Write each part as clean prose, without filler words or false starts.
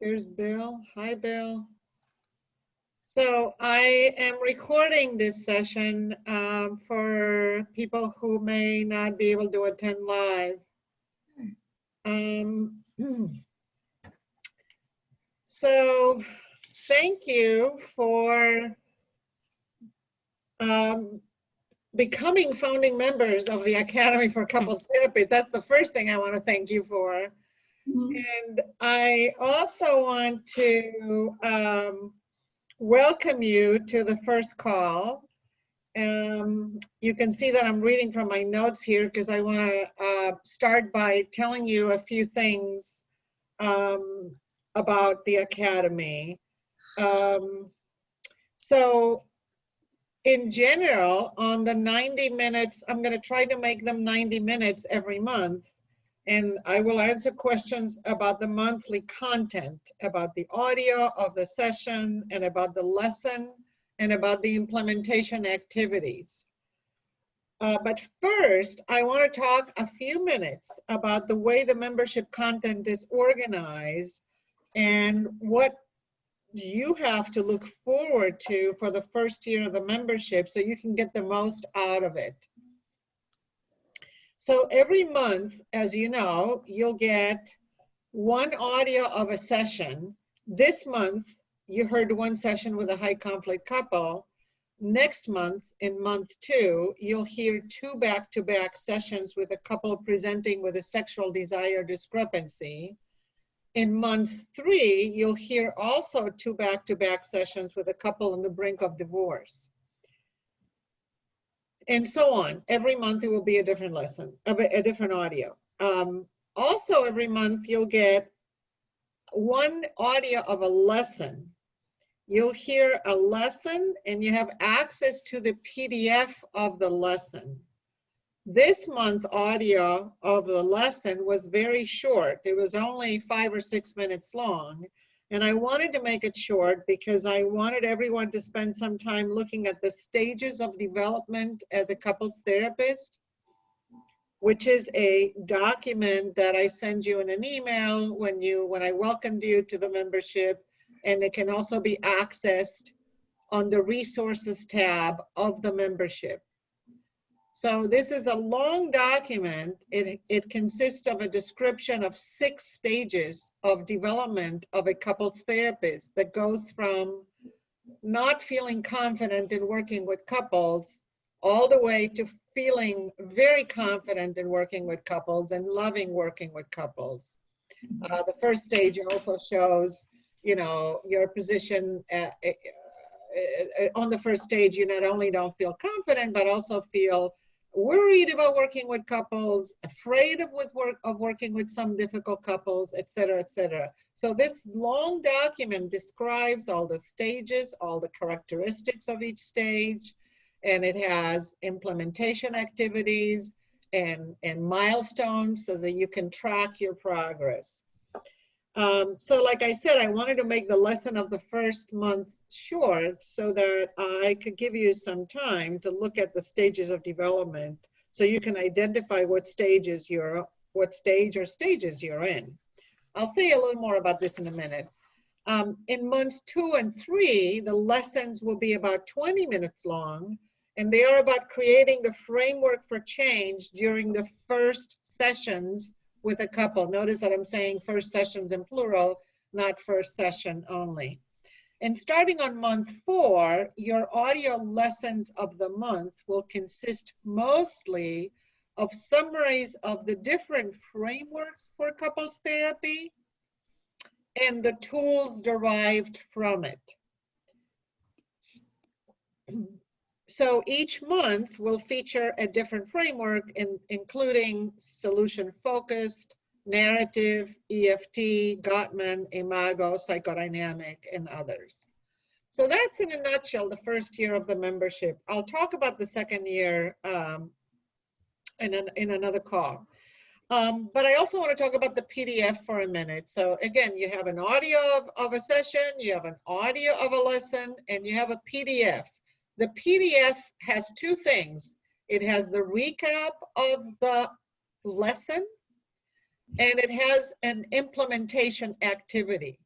There's Bill. Hi, Bill. So I am recording this session for people who may not be able to attend live. So thank you for becoming founding members of the Academy for Couples Therapists. That's the first thing I want to thank you for. And I also want to welcome you to the first call. You can see that I'm reading from my notes here because I want to start by telling you a few things about the Academy. So in general, on the 90 minutes, I'm going to try to make them 90 minutes every month. And I will answer questions about the monthly content, about the audio of the session, and about the lesson, and about the implementation activities. But first, I want to talk a few minutes about the way the membership content is organized and what you have to look forward to for the first year of the membership so you can get the most out of it. So every month, as you know, you'll get one audio of a session. This month, you heard one session with a high conflict couple. Next month, in month 2, you'll hear 2 back-to-back sessions with a couple presenting with a sexual desire discrepancy. In month 3, you'll hear also 2 back-to-back sessions with a couple on the brink of divorce. And so on. Every month it will be a different lesson, a different audio. Also every month you'll get one audio of a lesson. You'll hear a lesson and you have access to the PDF of the lesson. This month's audio of the lesson was very short. It was only 5 or 6 minutes long. And I wanted to make it short because I wanted everyone to spend some time looking at the stages of development as a couples therapist, which is a document that I send you in an email when I welcomed you to the membership, and it can also be accessed on the resources tab of the membership. So this is a long document. It consists of a description of 6 stages of development of a couples therapist that goes from not feeling confident in working with couples all the way to feeling very confident in working with couples and loving working with couples. The first stage also shows, you know, your position on the first stage. You not only don't feel confident, but also feel worried about working with couples, afraid of working with some difficult couples, et cetera, et cetera. So this long document describes all the stages, all the characteristics of each stage, and it has implementation activities and milestones so that you can track your progress. So like I said, I wanted to make the lesson of the first month short so that I could give you some time to look at the stages of development so you can identify what stage or stages you're in. I'll say a little more about this in a minute. In months 2 and 3, the lessons will be about 20 minutes long, and they are about creating the framework for change during the first sessions with a couple. Notice that I'm saying first sessions in plural, not first session only. And starting on month 4, your audio lessons of the month will consist mostly of summaries of the different frameworks for couples therapy and the tools derived from it. So each month will feature a different framework, including solution-focused, narrative, EFT, Gottman, Imago, psychodynamic, and others. So that's in a nutshell the first year of the membership. I'll talk about the second year in another call. But I also want to talk about the PDF for a minute. So again, you have an audio of a session, you have an audio of a lesson, and you have a PDF. The PDF has 2 things. It has the recap of the lesson, and it has an implementation activity.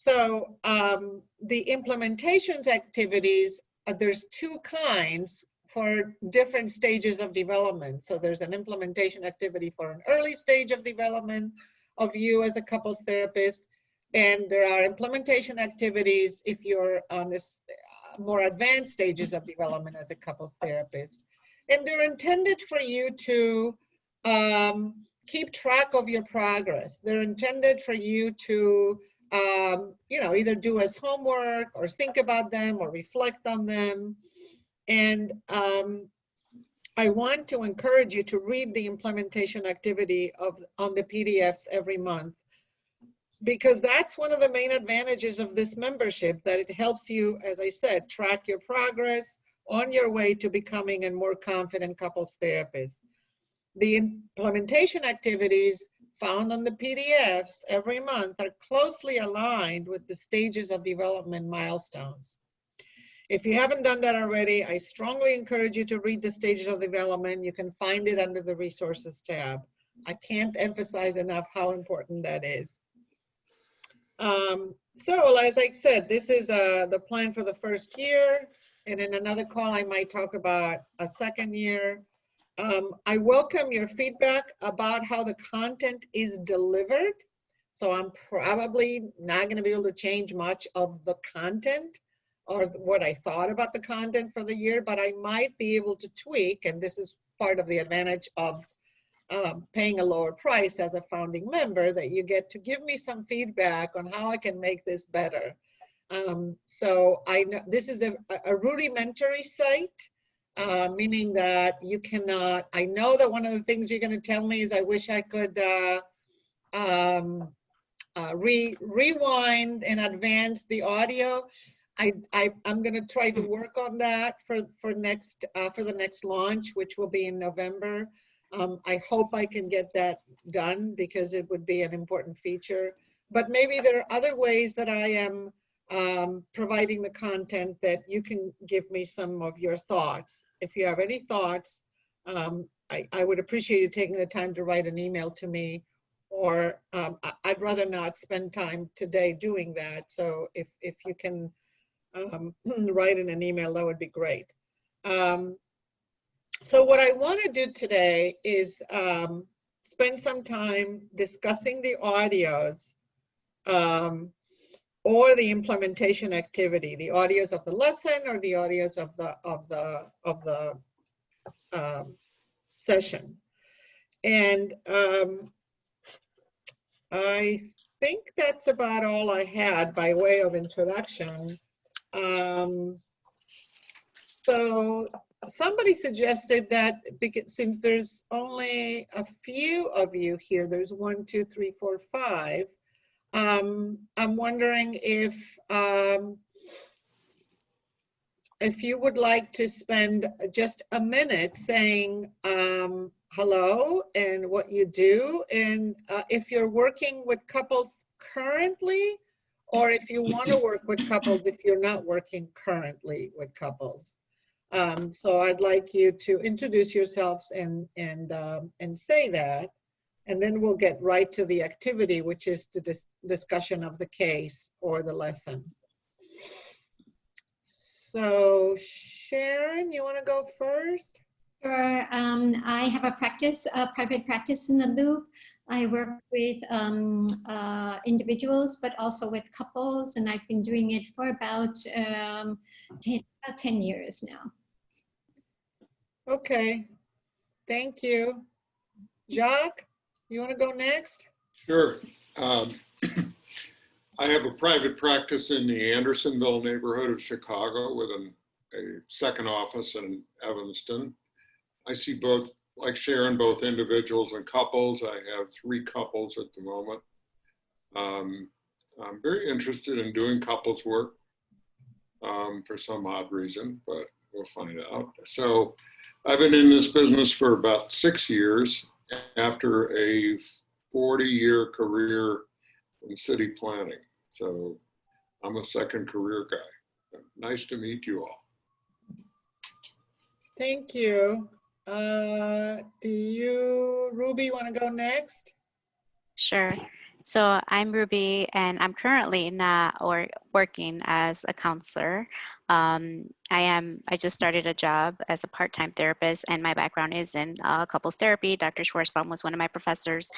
So the implementations activities, there's two kinds for different stages of development. So there's an implementation activity for an early stage of development of you as a couples therapist, and there are implementation activities if you're on this more advanced stages of development as a couples therapist. And they're intended for you to keep track of your progress. They're intended for you to you know, either do as homework or think about them or reflect on them. And I want to encourage you to read the implementation activity on the PDFs every month, because that's one of the main advantages of this membership, that it helps you, as I said, track your progress on your way to becoming a more confident couples therapist. The implementation activities found on the PDFs every month are closely aligned with the stages of development milestones. If you haven't done that already, I strongly encourage you to read the stages of development. You can find it under the resources tab. I can't emphasize enough how important that is. So as I said, this is the plan for the first year. And in another call, I might talk about a second year. I welcome your feedback about how the content is delivered. So I'm probably not going to be able to change much of the content or what I thought about the content for the year, but I might be able to tweak, and this is part of the advantage of paying a lower price as a founding member, that you get to give me some feedback on how I can make this better. So I know this is a rudimentary site. Meaning that you cannot, I know that one of the things you're going to tell me is I wish I could rewind and advance the audio. I'm going to try to work on that for the next launch, which will be in November. I hope I can get that done because it would be an important feature. But maybe there are other ways that I am providing the content that you can give me some of your thoughts. If you have any thoughts, I would appreciate you taking the time to write an email to me, or I'd rather not spend time today doing that. So if you can write in an email, that would be great. So what I want to do today is spend some time discussing the audios or the implementation activity, the audios of the lesson or the audios of the session. And I think that's about all I had by way of introduction. So somebody suggested that since there's only a few of you here, there's 1, 2, 3, 4, 5. I'm wondering if you would like to spend just a minute saying hello and what you do, and if you're working with couples currently, or if you want to work with couples if you're not working currently with couples. So I'd like you to introduce yourselves and say that. And then we'll get right to the activity, which is the discussion of the case or the lesson. So Sharon, you want to go first? Sure. I have a private practice in the Loop. I work with individuals, but also with couples, and I've been doing it for about 10 years now. Okay, thank you. Jacques, you want to go next? Sure. I have a private practice in the Andersonville neighborhood of Chicago with a second office in Evanston. I see both, like Sharon, both individuals and couples. I have 3 couples at the moment. I'm very interested in doing couples work for some odd reason, but we'll find out. So I've been in this business for about 6 years after a 40-year career in city planning. So I'm a second career guy. Nice to meet you all. Thank you. Do you, Ruby, want to go next? Sure. So I'm Ruby, and I'm currently not or working as a counselor. I just started a job as a part-time therapist, and my background is in couples therapy. Dr. Schwarzbaum was one of my professors.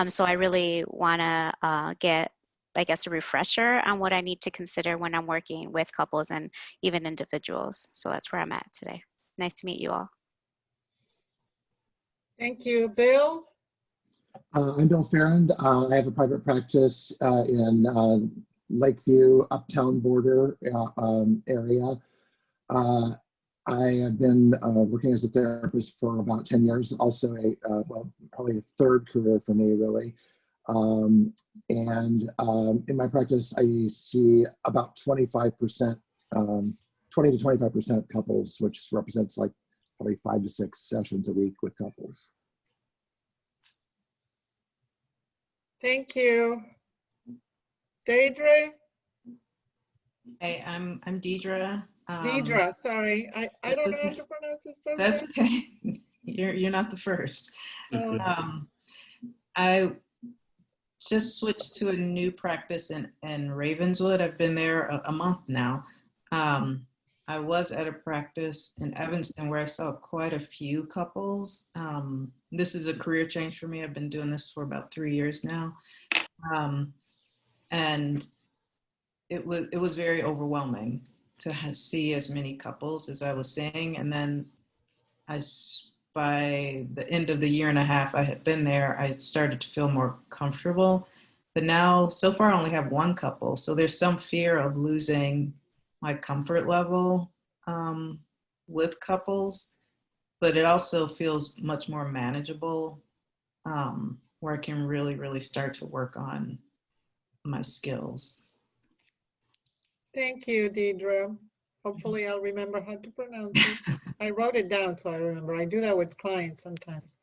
So I really want to get, I guess, a refresher on what I need to consider when I'm working with couples and even individuals. So that's where I'm at today. Nice to meet you all. Thank you. Bill? I'm Bill Farrand. I have a private practice in Lakeview, Uptown border area. I have been working as a therapist for about 10 years, also well, probably a third career for me, really. In my practice, I see about 25%, 20 to 25% couples, which represents like probably 5 to 6 sessions a week with couples. Thank you. Deidre? Hey, I'm Deidre. Deidre, sorry. I that's don't know how okay. to pronounce it. So That's sorry. okay. You're not the first. Oh, I just switched to a new practice in Ravenswood. I've been there a month now. I was at a practice in Evanston where I saw quite a few couples. This is a career change for me. I've been doing this for about 3 years now. And it was very overwhelming to see as many couples as I was seeing. And then by the end of the year and a half I had been there, I started to feel more comfortable. But now, so far, I only have one couple. So there's some fear of losing my comfort level with couples, but it also feels much more manageable, where I can really, really start to work on my skills. thank you, Deidre. Hopefully I'll remember how to pronounce it. I wrote it down so I remember. I do that with clients sometimes.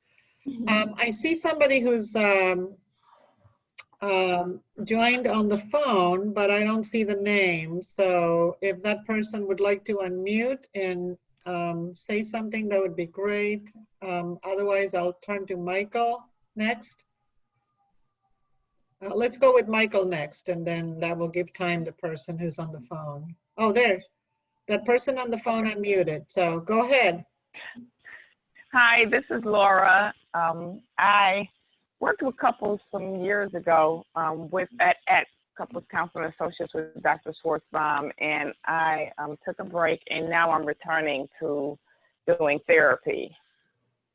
I see somebody who's joined on the phone, but I don't see the name. So if that person would like to unmute and say something, that would be great. Otherwise, I'll turn to Michael next. Let's go with Michael next, and then that will give time to the person who's on the phone. Oh, there. That person on the phone unmuted. So go ahead. Hi, this is Laura. I worked with couples some years ago at Couples Counseling Associates with Dr. Schwarzbaum, and I took a break, and now I'm returning to doing therapy.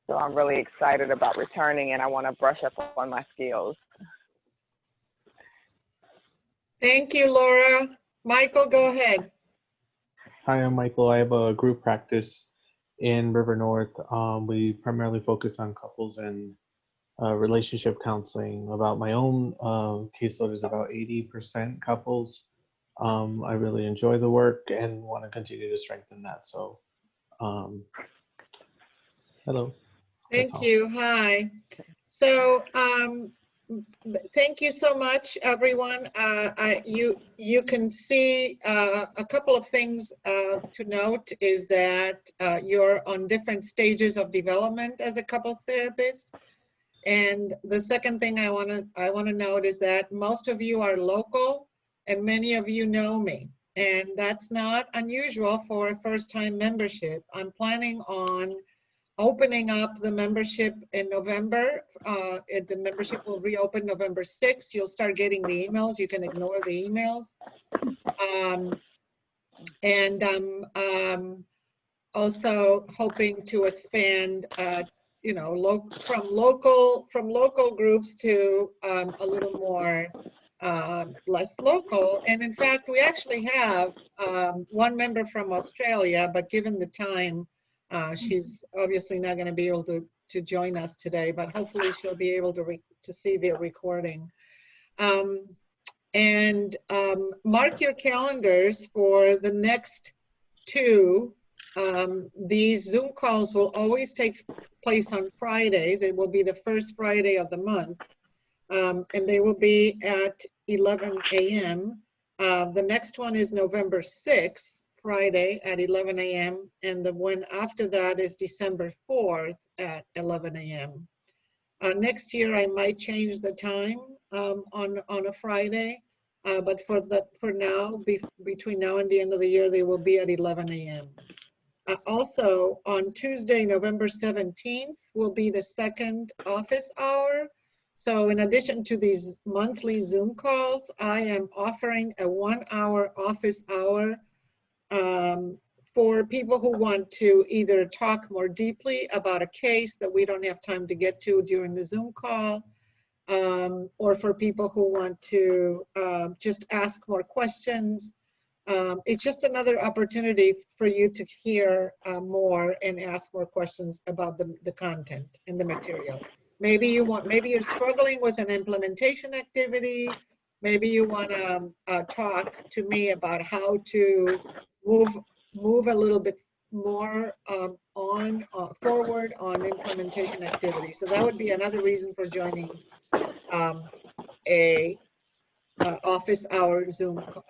So I'm really excited about returning, and I want to brush up on my skills. Thank you, Laura. Michael, go ahead. Hi, I'm Michael. I have a group practice in River North. We primarily focus on couples and relationship counseling. About my own caseload is about 80% couples. I really enjoy the work and want to continue to strengthen that. So, hello. Thank you. Hi. So thank you so much, everyone. You can see a couple of things to note is that you're on different stages of development as a couples therapist. And the second thing I want to note is that most of you are local and many of you know me. And that's not unusual for a first-time membership. I'm planning on opening up the membership in November. The membership will reopen November 6th. You'll start getting the emails. You can ignore the emails. Also hoping to expand, from local groups to a little more less local. And in fact, we actually have one member from Australia, but given the time, she's obviously not going to be able to join us today, but hopefully she'll be able to see the recording. Mark your calendars for the next two. These Zoom calls will always take place on Fridays. It will be the first Friday of the month, and they will be at 11 a.m. The next one is November 6th. Friday at 11 a.m. and the one after that is December 4th at 11 a.m. Next year I might change the time on a Friday. But for now, between now and the end of the year, they will be at 11 a.m. Also, on Tuesday, November 17th, will be the second office hour. So in addition to these monthly Zoom calls, I am offering a 1-hour office hour for people who want to either talk more deeply about a case that we don't have time to get to during the Zoom call, or for people who want to just ask more questions. It's just another opportunity for you to hear more and ask more questions about the content and the material. Maybe you're struggling with an implementation activity. Maybe you want to talk to me about how to move a little bit more forward on implementation activity. So that would be another reason for joining a office hour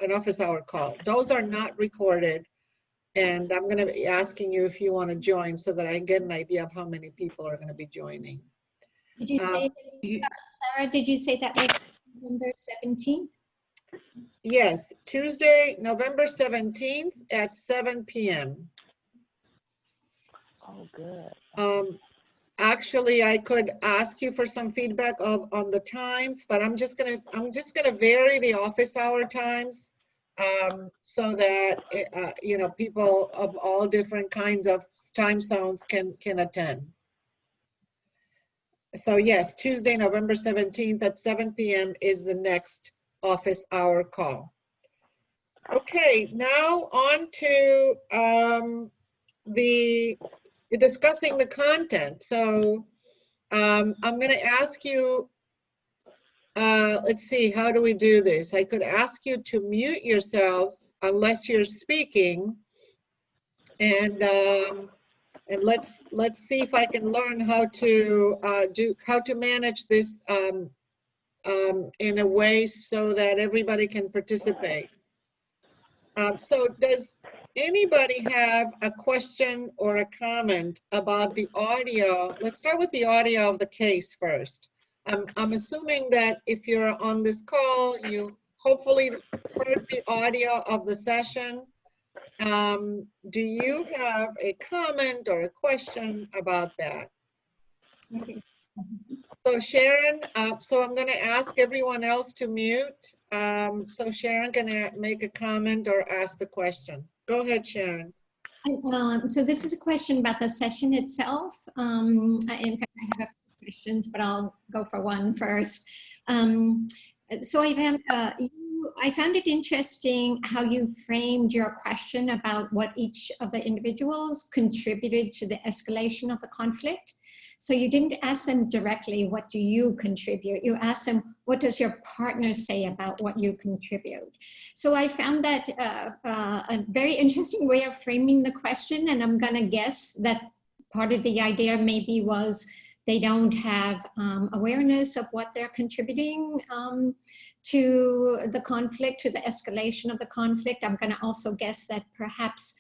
an office hour call. Those are not recorded, and I'm going to be asking you if you want to join so that I get an idea of how many people are going to be joining. Did you say, Sarah, did you say that was November 17th? Yes, Tuesday, November 17th at 7 p.m. Oh, good. Actually, I could ask you for some feedback on the times, but I'm just gonna vary the office hour times so that people of all different kinds of time zones can attend. So yes, Tuesday, November 17th at 7 p.m. is the next office hour call. Okay, now on to discussing the content. So I'm going to ask you, let's see, how do we do this? I could ask you to mute yourselves unless you're speaking, and let's see if I can learn how to manage this in a way so that everybody can participate. So does anybody have a question or a comment about the audio? Let's start with the audio of the case first. I'm assuming that if you're on this call, you hopefully heard the audio of the session. Do you have a comment or a question about that? So Sharon, so I'm going to ask everyone else to mute. So Sharon can make a comment or ask the question. Go ahead, Sharon. So this is a question about the session itself. In fact, I have a few questions, but I'll go for one first. So I found it interesting how you framed your question about what each of the individuals contributed to the escalation of the conflict. So you didn't ask them directly, what do you contribute? You asked them, what does your partner say about what you contribute? So I found that a very interesting way of framing the question, and I'm gonna guess that part of the idea maybe was they don't have awareness of what they're contributing to the conflict, to the escalation of the conflict. I'm gonna also guess that perhaps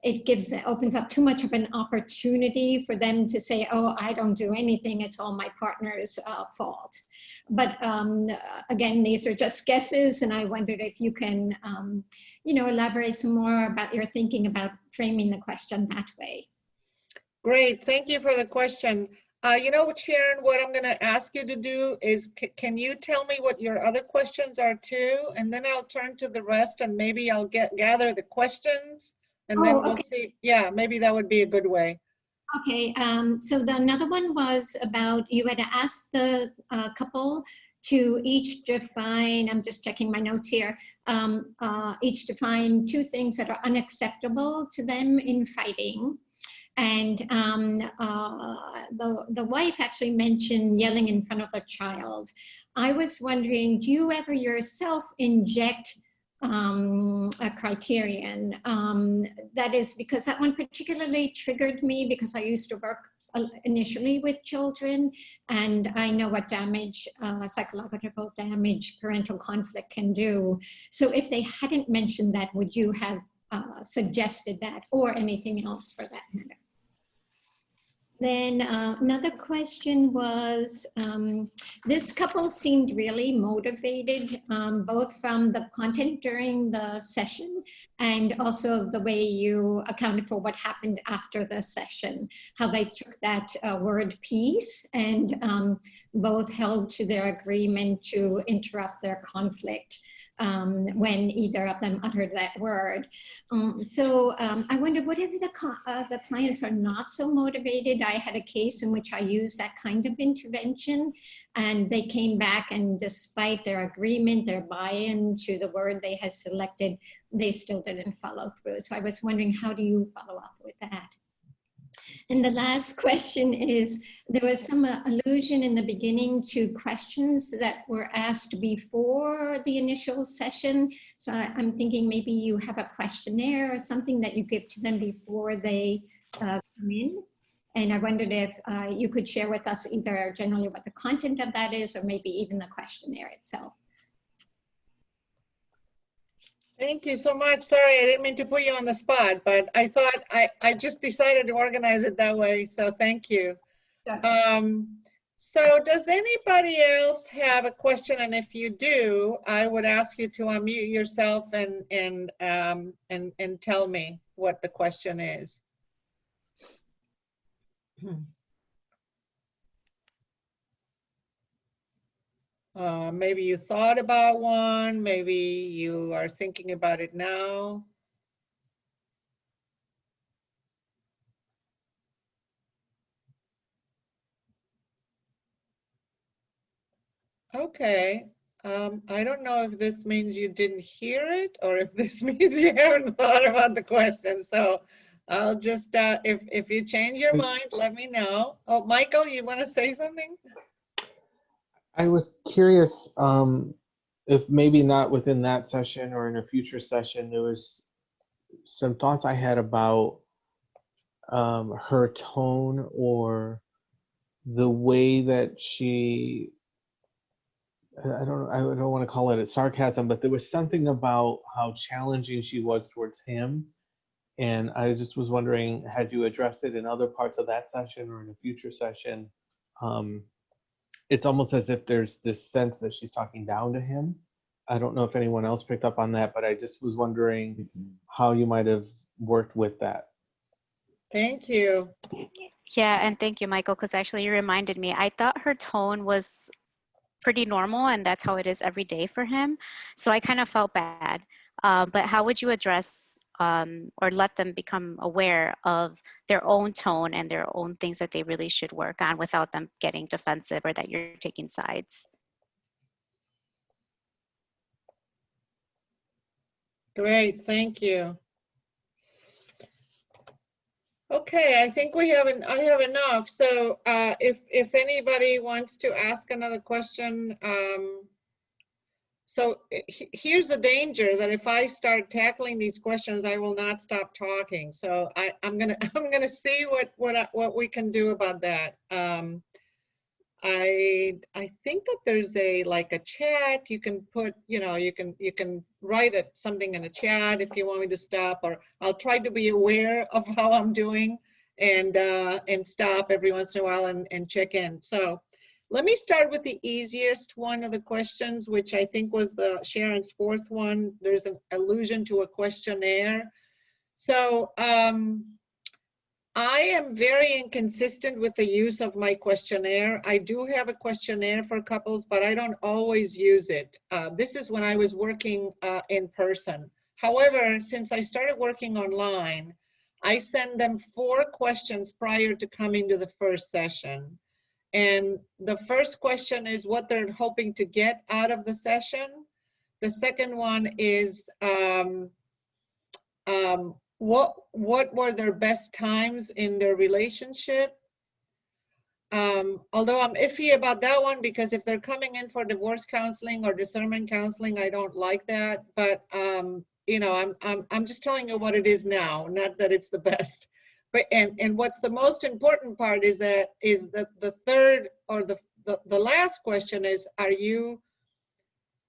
it opens up too much of an opportunity for them to say, oh, I don't do anything, it's all my partner's fault. But again, these are just guesses, and I wondered if you can elaborate some more about your thinking about framing the question that way. Great, thank you for the question. You know what, Sharon, what I'm gonna ask you to do is, can you tell me what your other questions are too? And then I'll turn to the rest and maybe I'll gather the questions and then we'll see. Yeah, maybe that would be a good way. Okay, so another one was about, you had asked the couple to each define, I'm just checking my notes here, each define 2 things that are unacceptable to them in fighting. And the wife actually mentioned yelling in front of the child. I was wondering, do you ever yourself inject a criterion? That is because that one particularly triggered me because I used to work initially with children, and I know what damage, psychological damage, parental conflict can do. So if they hadn't mentioned that, would you have suggested that, or anything else for that matter? Then another question was, this couple seemed really motivated, both from the content during the session and also the way you accounted for what happened after the session, how they took that word peace and both held to their agreement to interrupt their conflict when either of them uttered that word. I wonder, whatever the clients are not so motivated, I had a case in which I used that kind of intervention, and they came back, and despite their agreement, their buy-in to the word they had selected, they still didn't follow through. So I was wondering, how do you follow up with that? And the last question is, there was some allusion in the beginning to questions that were asked before the initial session. So I'm thinking maybe you have a questionnaire or something that you give to them before they come in. And I wondered if you could share with us either generally what the content of that is, or maybe even the questionnaire itself. Thank you so much. Sorry, I didn't mean to put you on the spot, but I thought I just decided to organize it that way. So thank you. Sure. So does anybody else have a question? And if you do, I would ask you to unmute yourself and tell me what the question is. Maybe you thought about one, maybe you are thinking about it now. Okay, I don't know if this means you didn't hear it or if this means you haven't thought about the question. So I'll just, if you change your mind, let me know. Oh, Michael, you want to say something? I was curious if maybe not within that session or in a future session, there was some thoughts I had about her tone or the way that she, I don't want to call it a sarcasm, but there was something about how challenging she was towards him. And I just was wondering, had you addressed it in other parts of that session or in a future session? It's almost as if there's this sense that she's talking down to him. I don't know if anyone else picked up on that, but I just was wondering how you might have worked with that. Thank you. Yeah, and thank you, Michael, because actually you reminded me. I thought her tone was pretty normal, and that's how it is every day for him. So I kind of felt bad. But how would you address or let them become aware of their own tone and their own things that they really should work on without them getting defensive or that you're taking sides? Great, thank you. Okay, I think I have enough. So if anybody wants to ask another question, so here's the danger that if I start tackling these questions, I will not stop talking. So I'm gonna see what we can do about that. I think that there's like a chat you can put, you can write something in a chat if you want me to stop, or I'll try to be aware of how I'm doing and stop every once in a while and check in. So let me start with the easiest one of the questions, which I think was Sharon's fourth one. There's an allusion to a questionnaire. So I am very inconsistent with the use of my questionnaire. I do have a questionnaire for couples, but I don't always use it. This is when I was working in person. However, since I started working online, I send them 4 questions prior to coming to the first session. And the first question is what they're hoping to get out of the session. The second one is, what were their best times in their relationship? Although I'm iffy about that one, because if they're coming in for divorce counseling or discernment counseling, I don't like that. But I'm just telling you what it is now, not that it's the best. But and what's the most important part is that the third or the last question is, do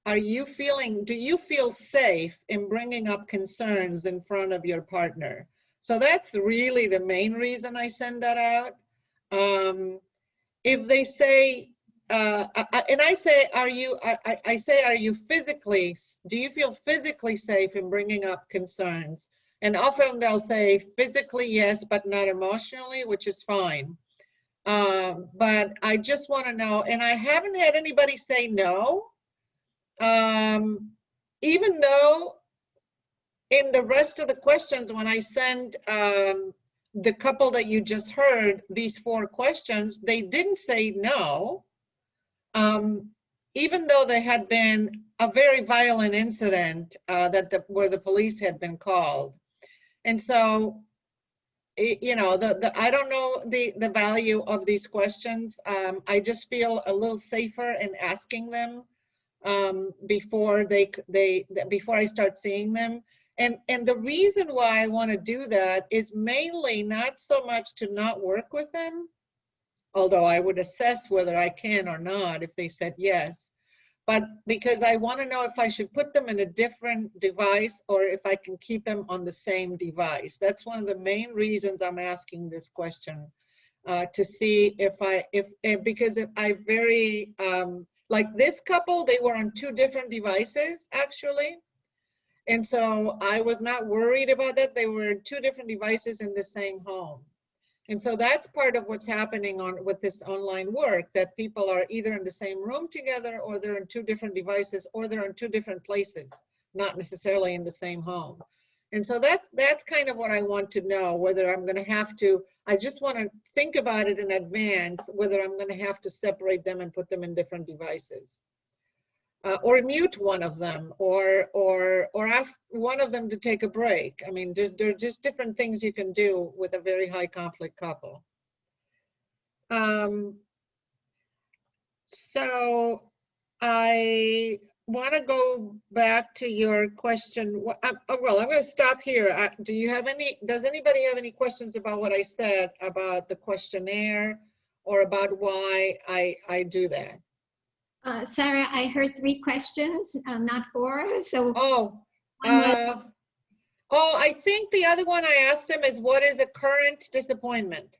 you feel safe in bringing up concerns in front of your partner? So that's really the main reason I send that out. If they say, and I say, I say, are you physically, do you feel physically safe in bringing up concerns? And often they'll say physically, yes, but not emotionally, which is fine. But I just want to know, and I haven't had anybody say no, even though in the rest of the questions, when I send the couple that you just heard, these 4 questions, they didn't say no, even though there had been a very violent incident where the police had been called. And so, you know, I don't know the value of these questions. I just feel a little safer in asking them before before I start seeing them. And the reason why I want to do that is mainly not so much to not work with them, although I would assess whether I can or not if they said yes, but because I want to know if I should put them in a different device or if I can keep them on the same device. That's one of the main reasons I'm asking this question, to see because if I very, like this couple, they were on 2 different devices actually. And so I was not worried about that. They were 2 different devices in the same home. And so that's part of what's happening with this online work, that people are either in the same room together, or they're in 2 different devices, or they're in 2 different places, not necessarily in the same home. And so that's kind of what I want to know, whether I'm going to have to, I just want to think about it in advance, whether I'm going to have to separate them and put them in different devices. Or mute one of them, or ask one of them to take a break. I mean, there are just different things you can do with a very high conflict couple. So I want to go back to your question. Well, I'm going to stop here. Does anybody have any questions about what I said about the questionnaire, or about why I do that? Sarah, I heard 3 questions, not 4. So I think the other one I asked them is, what is a current disappointment?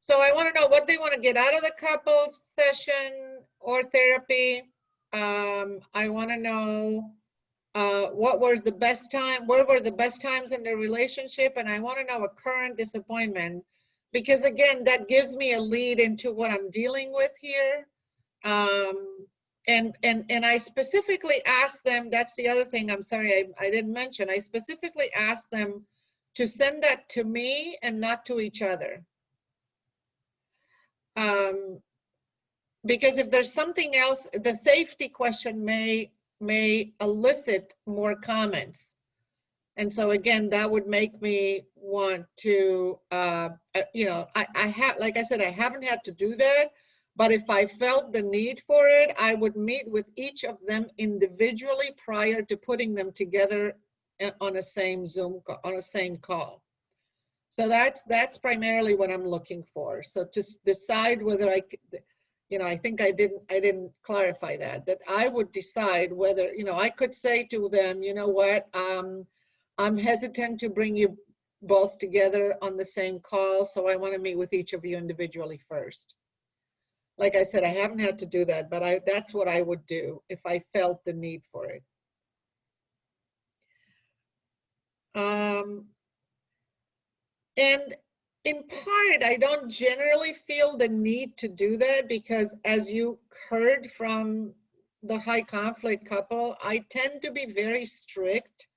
So I want to know what they want to get out of the couples session or therapy. I want to know what was the best time, where were the best times in their relationship, and I want to know a current disappointment, because again, that gives me a lead into what I'm dealing with here. And I specifically asked them, that's the other thing, I'm sorry, I didn't mention, I specifically asked them to send that to me and not to each other. Because if there's something else, the safety question may elicit more comments. And so again, that would make me want to, you know, I have, like I said, I haven't had to do that. But if I felt the need for it, I would meet with each of them individually prior to putting them together on a same Zoom, on a same call. So that's primarily what I'm looking for. So to decide whether I could, you know, I think I didn't clarify that I would decide whether, you know, I could say to them, you know what, I'm hesitant to bring you both together on the same call, so I want to meet with each of you individually first. Like I said, I haven't had to do that, but that's what I would do if I felt the need for it. And in part, I don't generally feel the need to do that, because as you heard from the high conflict couple, I tend to be very strict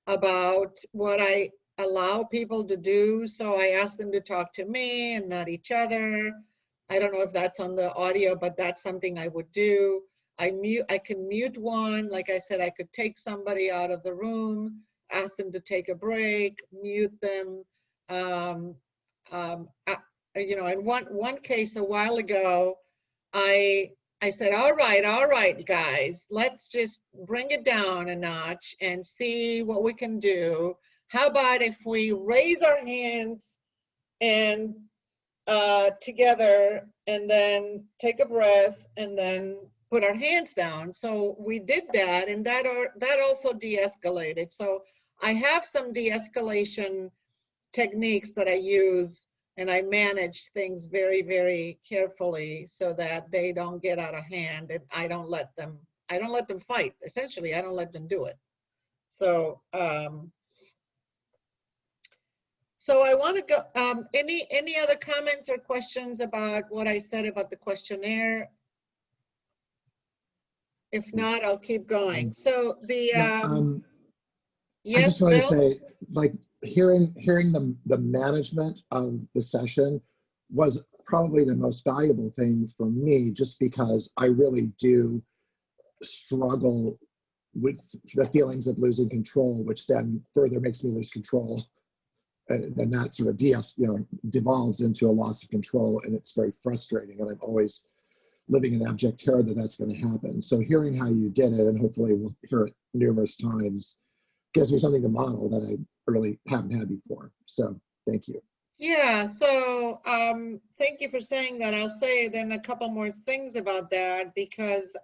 about what I allow people to do. So I ask them to talk to me and not each other. I don't know if that's on the audio, but that's something I would do. I can mute one. Like I said, I could take somebody out of the room, ask them to take a break, mute them. You know, in one case a while ago, I said, all right, guys, let's just bring it down a notch and see what we can do. How about if we raise our hands and together, and then take a breath, and then put our hands down. So we did that, and that also de-escalated. So I have some de-escalation techniques that I use And I manage things very, very carefully so that they don't get out of hand, and I don't let them fight. Essentially, I don't let them do it. So, so I want to go, any other comments or questions about what I said about the questionnaire? If not, I'll keep going. So the, I yes, just want to Bill? say, like, hearing the management of the session was probably the most valuable thing for me, just because I really do struggle with the feelings of losing control, which then further makes me lose control. And then that sort of devolves into a loss of control, and it's very frustrating. And I'm always living in abject terror that that's going to happen. So hearing how you did it, and hopefully we'll hear it numerous times, gives me something to model that I really haven't had before. So thank you. Yeah, so thank you for saying that. I'll say then a couple more things about that, because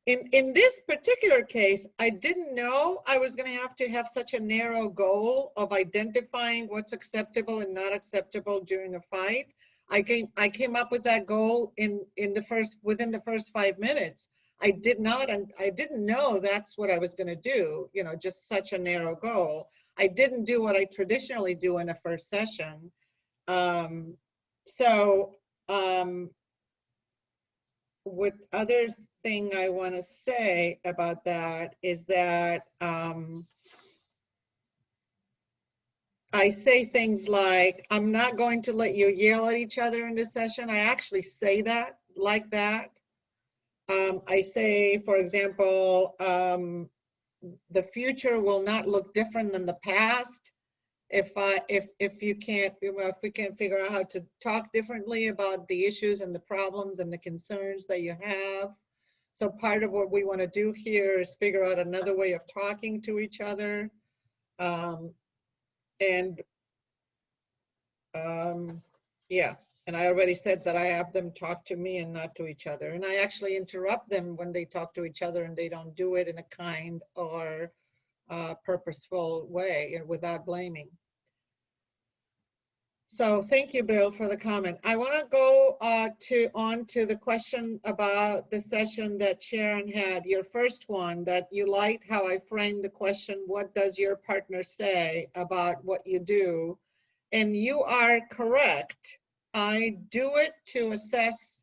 in this particular case, I didn't know I was going to have such a narrow goal of identifying what's acceptable and not acceptable during a fight. I came up with that goal within the first 5 minutes. I didn't know that's what I was going to do, just such a narrow goal. I didn't do what I traditionally do in a first session. What other thing I want to say about that is that I say things like, I'm not going to let you yell at each other in this session. I actually say that like that. I say, for example, the future will not look different than the past if we can't figure out how to talk differently about the issues and the problems and the concerns that you have. So part of what we want to do here is figure out another way of talking to each other. Yeah, and I already said that I have them talk to me and not to each other. And I actually interrupt them when they talk to each other and they don't do it in a kind or purposeful way and without blaming. So thank you, Bill, for the comment. I want to go on to the question about the session that Sharon had, your first one, that you liked how I framed the question, what does your partner say about what you do? And you are correct. I do it to assess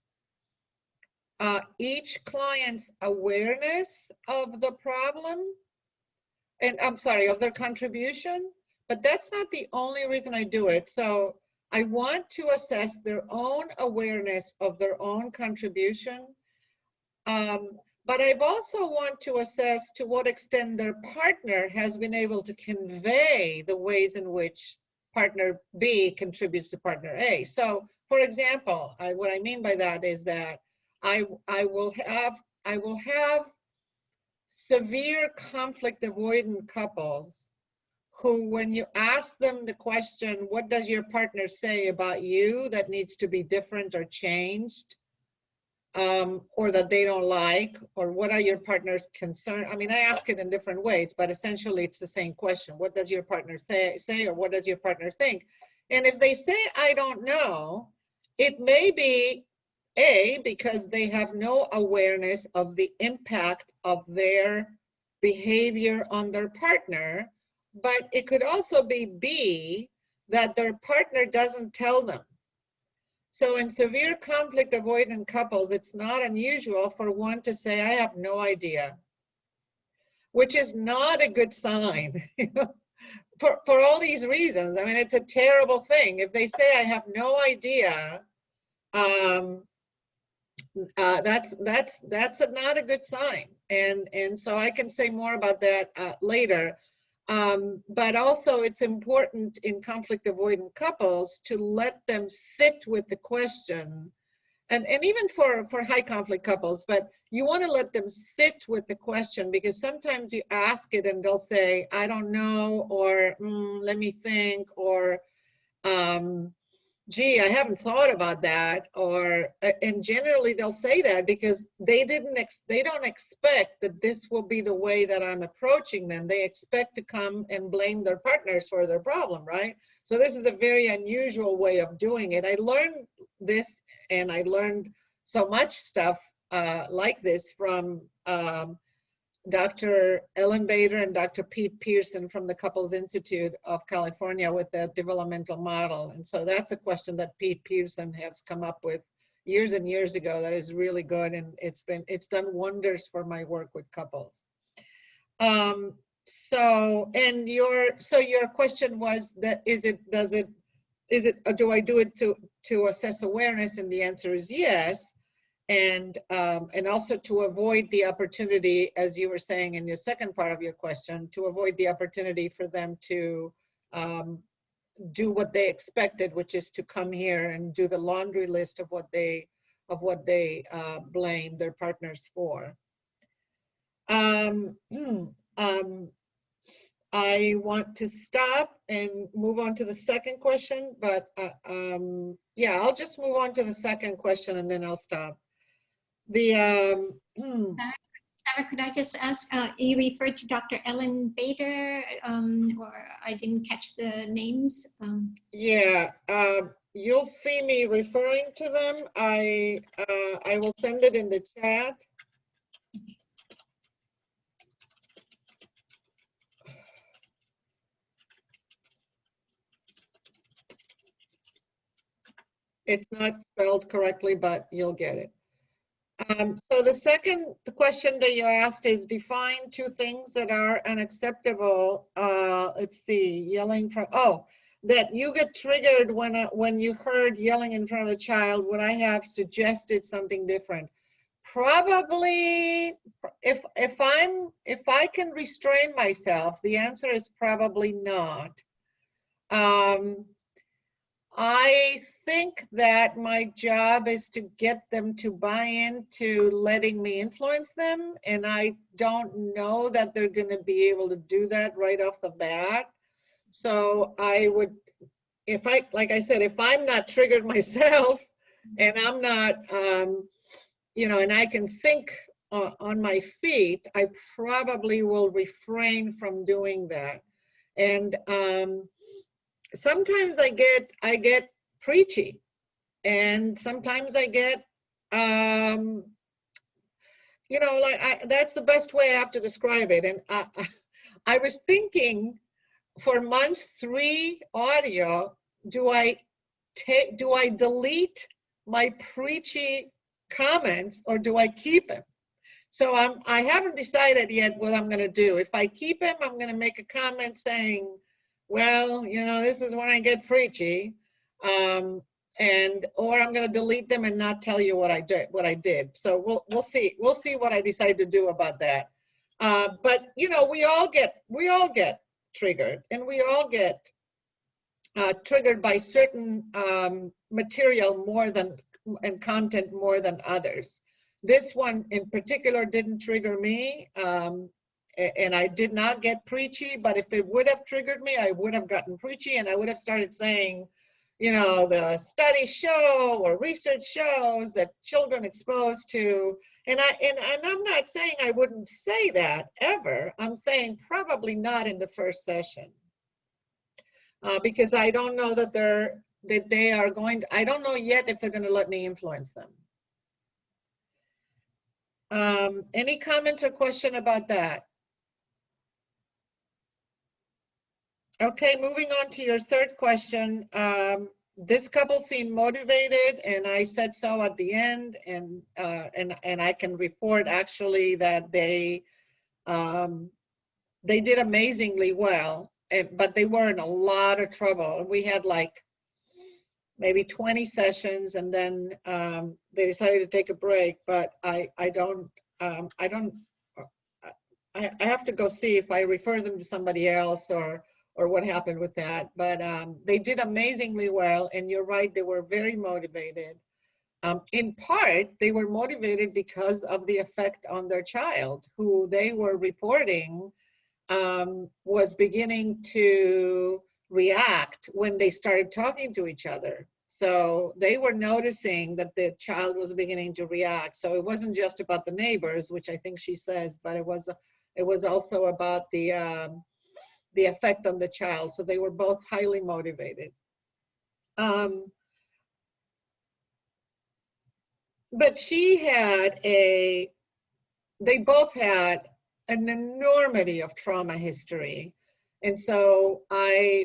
each client's awareness of the problem, and I'm sorry, of their contribution, but that's not the only reason I do it. So I want to assess their own awareness of their own contribution, but I've also want to assess to what extent their partner has been able to convey the ways in which partner B contributes to partner A. So, for example, what I mean by that is that I will have severe conflict avoidant couples who, when you ask them the question, what does your partner say about you that needs to be different or changed, or that they don't like, or what are your partner's concerns? I mean, I ask it in different ways, but essentially it's the same question. What does your partner say, or what does your partner think? And if they say, I don't know, it may be A, because they have no awareness of the impact of their behavior on their partner, but it could also be B, that their partner doesn't tell them. So in severe conflict avoidant couples, it's not unusual for one to say, I have no idea, which is not a good sign for all these reasons. I mean, it's a terrible thing. If they say, I have no idea, that's not a good sign. And so I can say more about that later. But also it's important in conflict avoidant couples to let them sit with the question, and even for high conflict couples, but you want to let them sit with the question, because sometimes you ask it and they'll say, I don't know, or let me think, or gee, I haven't thought about that, or, and generally they'll say that because they don't expect that this will be the way that I'm approaching them. They expect to come and blame their partners for their problem, right? So this is a very unusual way of doing it. I learned this, and I learned so much stuff like this from Dr. Ellen Bader and Dr. Pete Pearson from the Couples Institute of California with the developmental model. And so that's a question that Pete Pearson has come up with years and years ago that is really good, and it's done wonders for my work with couples. So your question was that do I do it to assess awareness? And the answer is yes. And also to avoid the opportunity, as you were saying in your second part of your question, to avoid the opportunity for them to do what they expected, which is to come here and do the laundry list of what they blame their partners for. I want to stop and move on to the second question, but yeah, I'll just move on to the second question and then I'll stop. Sarah, could I just ask, you referred to Dr. Ellen Bader, or I didn't catch the names? Yeah, you'll see me referring to them. I will send it in the chat. It's not spelled correctly, but you'll get it. So the second question that you asked is define two things that are unacceptable. Let's see, yelling from, that you get triggered when you heard yelling in front of a child. Would I have suggested something different? Probably, if I can restrain myself, the answer is probably not. I think that my job is to get them to buy into letting me influence them, and I don't know that they're going to be able to do that right off the bat. So I would, like I said, if I'm not triggered myself and I'm not, and I can think on my feet, I probably will refrain from doing that. And sometimes I get preachy, and sometimes I get, that's the best way I have to describe it. And I was thinking for month 3 audio, do I delete my preachy comments or do I keep them? So I haven't decided yet what I'm going to do. If I keep them, I'm going to make a comment saying, well, this is when I get preachy, or I'm going to delete them and not tell you what I did. So we'll see what I decide to do about that. But we all get triggered, and we all get triggered by certain material and content more than others. This one in particular didn't trigger me. And I did not get preachy, but if it would have triggered me, I would have gotten preachy, and I would have started saying, the studies show or research shows that children exposed to, and I'm not saying I wouldn't say that ever. I'm saying probably not in the first session, because I don't know that they are going to, I don't know yet if they're going to let me influence them. Any comments or question about that? Okay, moving on to your third question. This couple seemed motivated, and I said so at the end, and I can report actually that they did amazingly well, but they were in a lot of trouble. We had like maybe 20 sessions, and then they decided to take a break. But I have to go see if I refer them to somebody else or what happened with that. But they did amazingly well, and you're right, they were very motivated. In part, they were motivated because of the effect on their child, who they were reporting was beginning to react when they started talking to each other. So they were noticing that the child was beginning to react. So it wasn't just about the neighbors, which I think she says, but it was also about the effect on the child. So they were both highly motivated. But they both had an enormity of trauma history. And so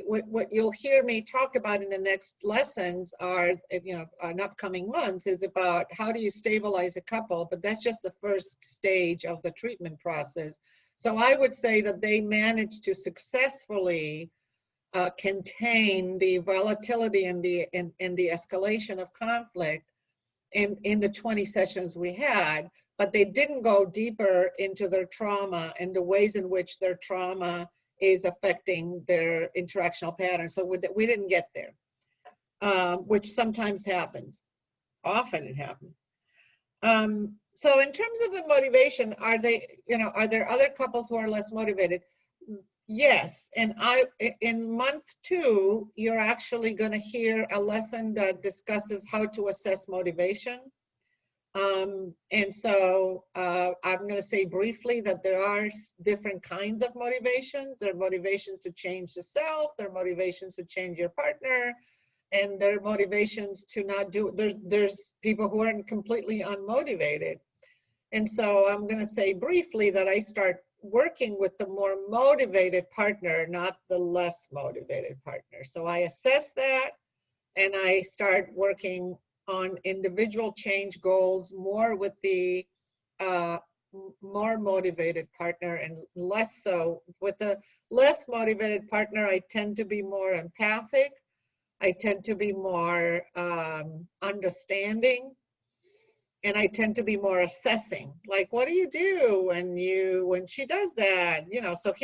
what you'll hear me talk about in the next lessons are, in upcoming months, is about how do you stabilize a couple, but that's just the first stage of the treatment process. So I would say that they managed to successfully contain the volatility and the escalation of conflict in the 20 sessions we had, but they didn't go deeper into their trauma and the ways in which their trauma is affecting their interactional patterns. So we didn't get there, which sometimes happens. Often it happens. So in terms of the motivation, are there other couples who are less motivated? Yes, and in month 2, you're actually going to hear a lesson that discusses how to assess motivation. And so I'm going to say briefly that there are different kinds of motivations. There are motivations to change the self, there are motivations to change your partner, and there are motivations to not do, there's people who aren't completely unmotivated. And so I'm going to say briefly that I start working with the more motivated partner, not the less motivated partner. So I assess that and I start working on individual change goals more with the more motivated partner and less so with the less motivated partner. I tend to be more empathic. I tend to be more understanding. And I tend to be more assessing, like, what do you do when she does that? So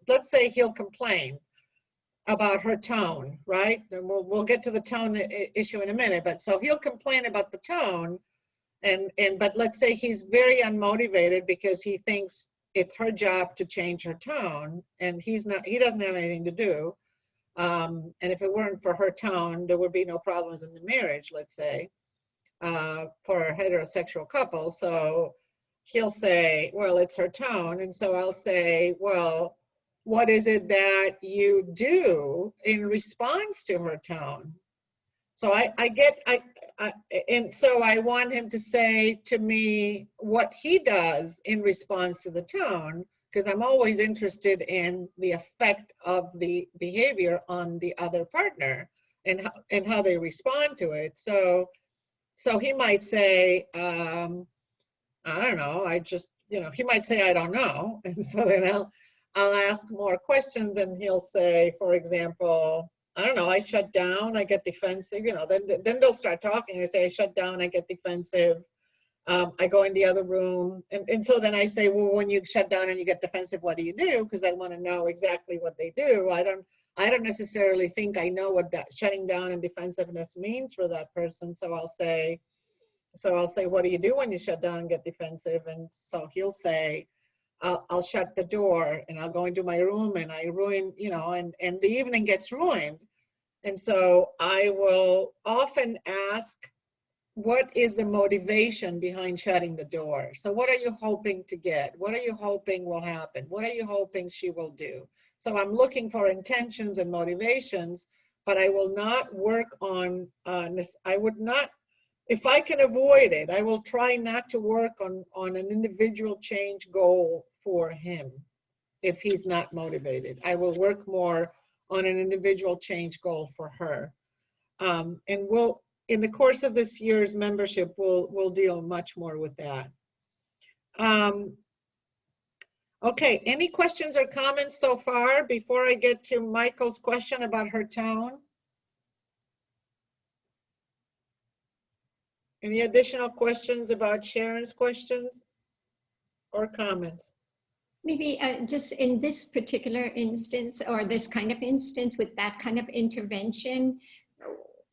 let's say he'll complain about her tone, right? And we'll get to the tone issue in a minute, but so he'll complain about the tone, but let's say he's very unmotivated because he thinks it's her job to change her tone, and he doesn't have anything to do. And if it weren't for her tone, there would be no problems in the marriage, let's say. For a heterosexual couple. So he'll say, well, it's her tone. And so I'll say, well, what is it that you do in response to her tone? So and so I want him to say to me what he does in response to the tone, because I'm always interested in the effect of the behavior on the other partner and how they respond to it. So he might say, I don't know, he might say, I don't know. And so then I'll ask more questions and he'll say, for example, I don't know, I shut down, I get defensive, then they'll start talking. I say, I shut down, I get defensive. I go in the other room. And so then I say, well, when you shut down and you get defensive, what do you do? Because I want to know exactly what they do. I don't necessarily think I know what that shutting down and defensiveness means for that person. So I'll say, what do you do when you shut down and get defensive? And so he'll say, I'll shut the door and I'll go into my room and I ruin, and the evening gets ruined. And so I will often ask, what is the motivation behind shutting the door? So what are you hoping to get? What are you hoping will happen? What are you hoping she will do? So I'm looking for intentions and motivations, but I will not work on this. I would not, if I can avoid it, I will try not to work on an individual change goal for him if he's not motivated. I will work more on an individual change goal for her. And in the course of this year's membership, we'll deal much more with that. Okay, any questions or comments so far before I get to Michael's question about her tone? Any additional questions about Sharon's questions or comments? Maybe just in this particular instance, or this kind of instance with that kind of intervention,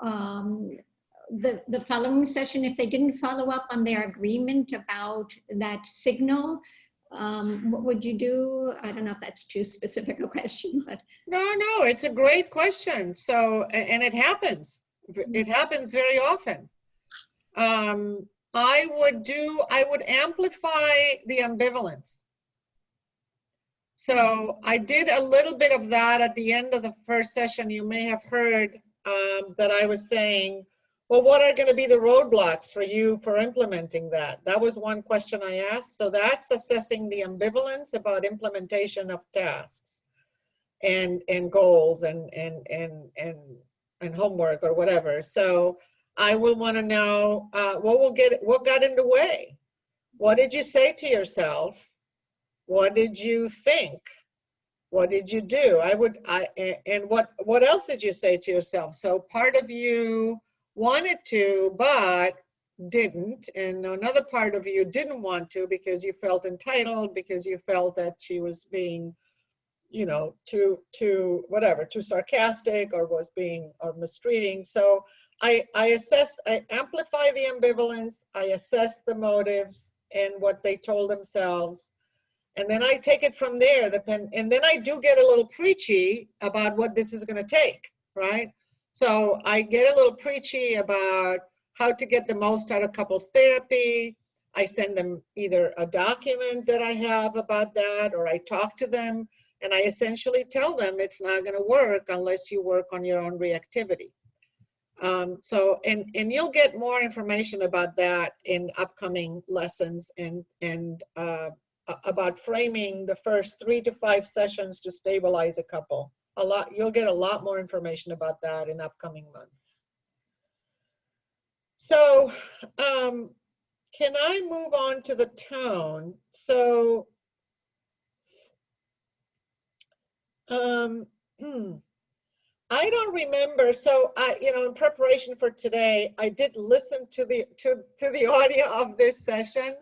the following session, if they didn't follow up on their agreement about that signal, what would you do? I don't know if that's too specific a question, but. No, it's a great question. So, and it happens. It happens very often. I would amplify the ambivalence. So I did a little bit of that at the end of the first session. You may have heard that I was saying, well, what are going to be the roadblocks for you for implementing that? That was one question I asked. So that's assessing the ambivalence about implementation of tasks and goals and homework or whatever. So I will want to know what got in the way. What did you say to yourself? What did you think? What did you do? And what else did you say to yourself? So part of you wanted to, but didn't, and another part of you didn't want to because you felt entitled, because you felt that she was being, you know, too sarcastic, or was being, or mistreating. So I amplify the ambivalence, I assess the motives and what they told themselves. And then I take it from there, and then I do get a little preachy about what this is going to take, right? So I get a little preachy about how to get the most out of couples therapy. I send them either a document that I have about that, or I talk to them, and I essentially tell them it's not going to work unless you work on your own reactivity. So you'll get more information about that in upcoming lessons, and about framing the first 3 to 5 sessions to stabilize a couple. You'll get a lot more information about that in upcoming months. So can I move on to the tone? So I don't remember. So in preparation for today, I did listen to the audio of this session.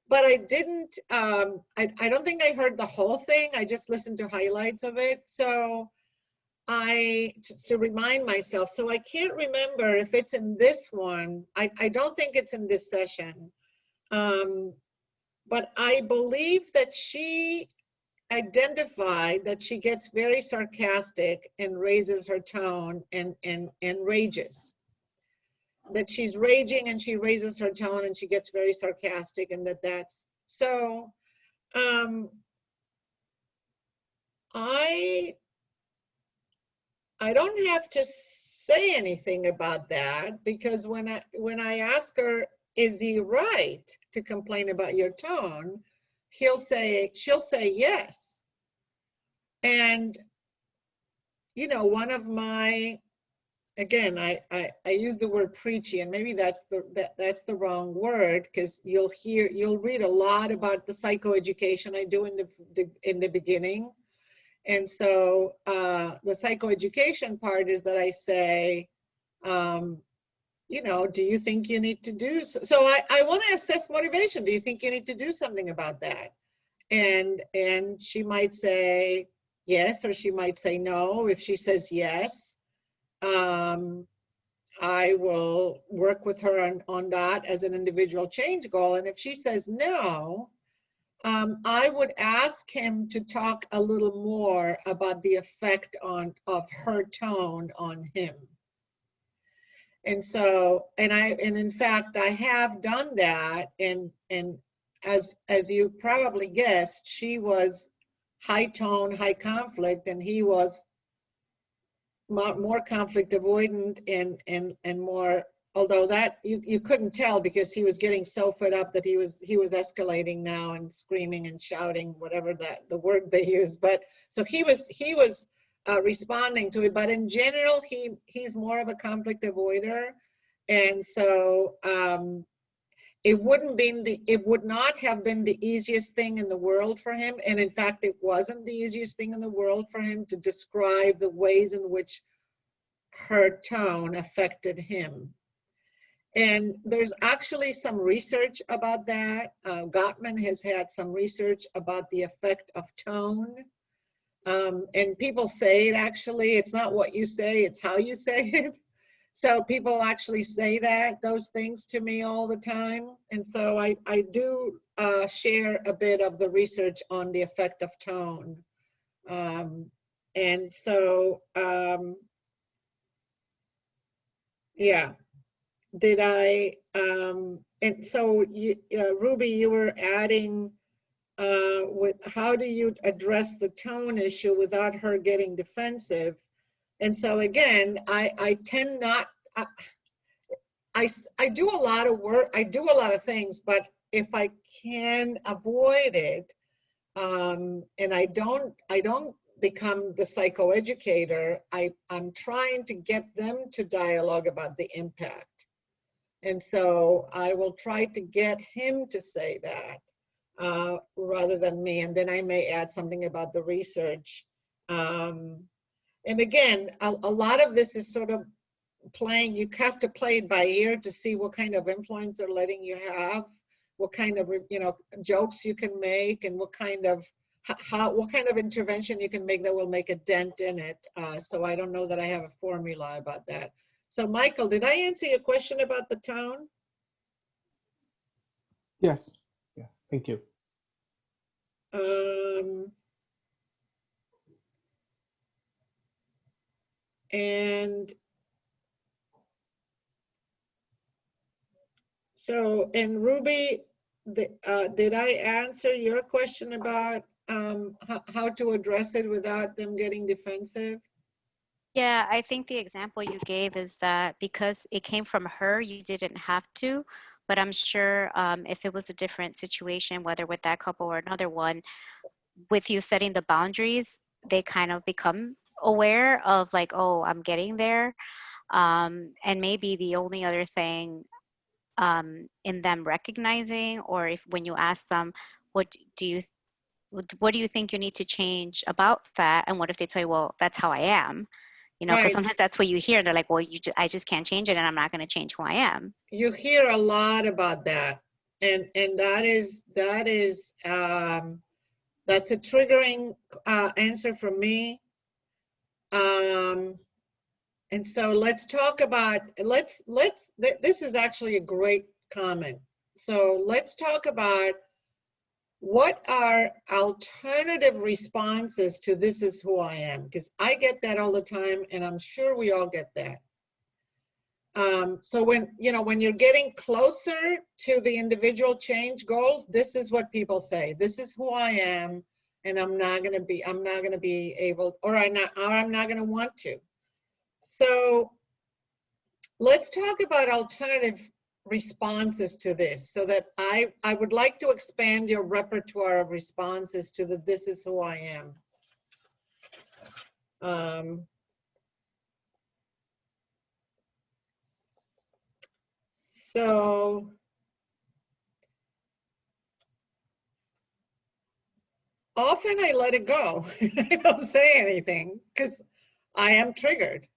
But I didn't, I don't think I heard the whole thing. I just listened to highlights of it. So to remind myself, so I can't remember if it's in this one. I don't think it's in this session. But I believe that she identified that she gets very sarcastic and raises her tone and rages. That she's raging and she raises her tone and she gets very sarcastic, and that's so. I don't have to say anything about that, because when I ask her, is he right to complain about your tone, she'll say yes. And you know, one of my, again, I use the word preachy, and maybe that's the wrong word, because you'll read a lot about the psychoeducation I do in the beginning. And so the psychoeducation part is that I say, you know, do you think you need to do so? I want to assess motivation. Do you think you need to do something about that? And she might say yes, or she might say no. If she says yes, I will work with her on that as an individual change goal. And if she says no, I would ask him to talk a little more about the effect of her tone on him. And so, and in fact, I have done that. And as you probably guessed, she was high tone, high conflict, and he was more conflict avoidant and more, although that you couldn't tell, because he was getting so fed up that he was escalating now and screaming and shouting, whatever the word they use. But so he was responding to it, but in general he's more of a conflict avoider. And so it would not have been the easiest thing in the world for him, and in fact it wasn't the easiest thing in the world for him to describe the ways in which her tone affected him. And there's actually some research about that. Gottman has had some research about the effect of tone. And people say it, actually, it's not what you say, it's how you say it. So people actually say those things to me all the time. And so I do share a bit of the research on the effect of tone. And so Yeah. Did I, and so you, Ruby, you were adding with how do you address the tone issue without her getting defensive? And so again, I tend not, I do a lot of work, I do a lot of things, but if I can avoid it, and I don't become the psychoeducator, I'm trying to get them to dialogue about the impact. And so I will try to get him to say that rather than me. And then I may add something about the research. And again, a lot of this is sort of playing, you have to play it by ear to see what kind of influence they're letting you have, what kind of, you know, jokes you can make, and what kind of intervention you can make that will make a dent in it. So I don't know that I have a formula about that. So Michael, did I answer your question about the tone? Yes. Yes. Thank you. And so, and Ruby, did I answer your question about how to address it without them getting defensive? Yeah, I think the example you gave is that because it came from her, you didn't have to. But I'm sure if it was a different situation, whether with that couple or another one, with you setting the boundaries, they kind of become aware of like, oh, I'm getting there. And maybe the only other thing in them recognizing, or if when you ask them, what do you what do you think you need to change about that? And what if they tell you, well, that's how I am? You know, because Right. sometimes that's what you hear. They're like, well, I just can't change it, and I'm not going to change who I am. You hear a lot about that, and that's a triggering answer from me. And so let's talk about, this is actually a great comment. So let's talk about what are alternative responses to this is who I am, because I get that all the time, and I'm sure we all get that. So when you're getting closer to the individual change goals, this is what people say. This is who I am, and I'm not going to be able, or I'm not going to want to. So let's talk about alternative responses to this, so that I would like to expand your repertoire of responses to the this is who I am. So often I let it go. I don't say anything because I am triggered.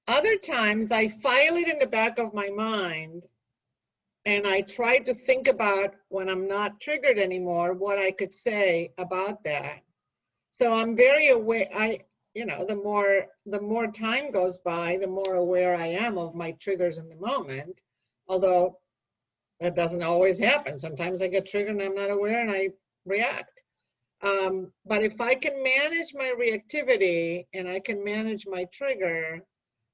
Other times I file it in the back of my mind, and I try to think about, when I'm not triggered anymore, what I could say about that. So I'm very aware. The more time goes by, the more aware I am of my triggers in the moment, although that doesn't always happen. Sometimes I get triggered and I'm not aware and I react. But if I can manage my reactivity and I can manage my trigger,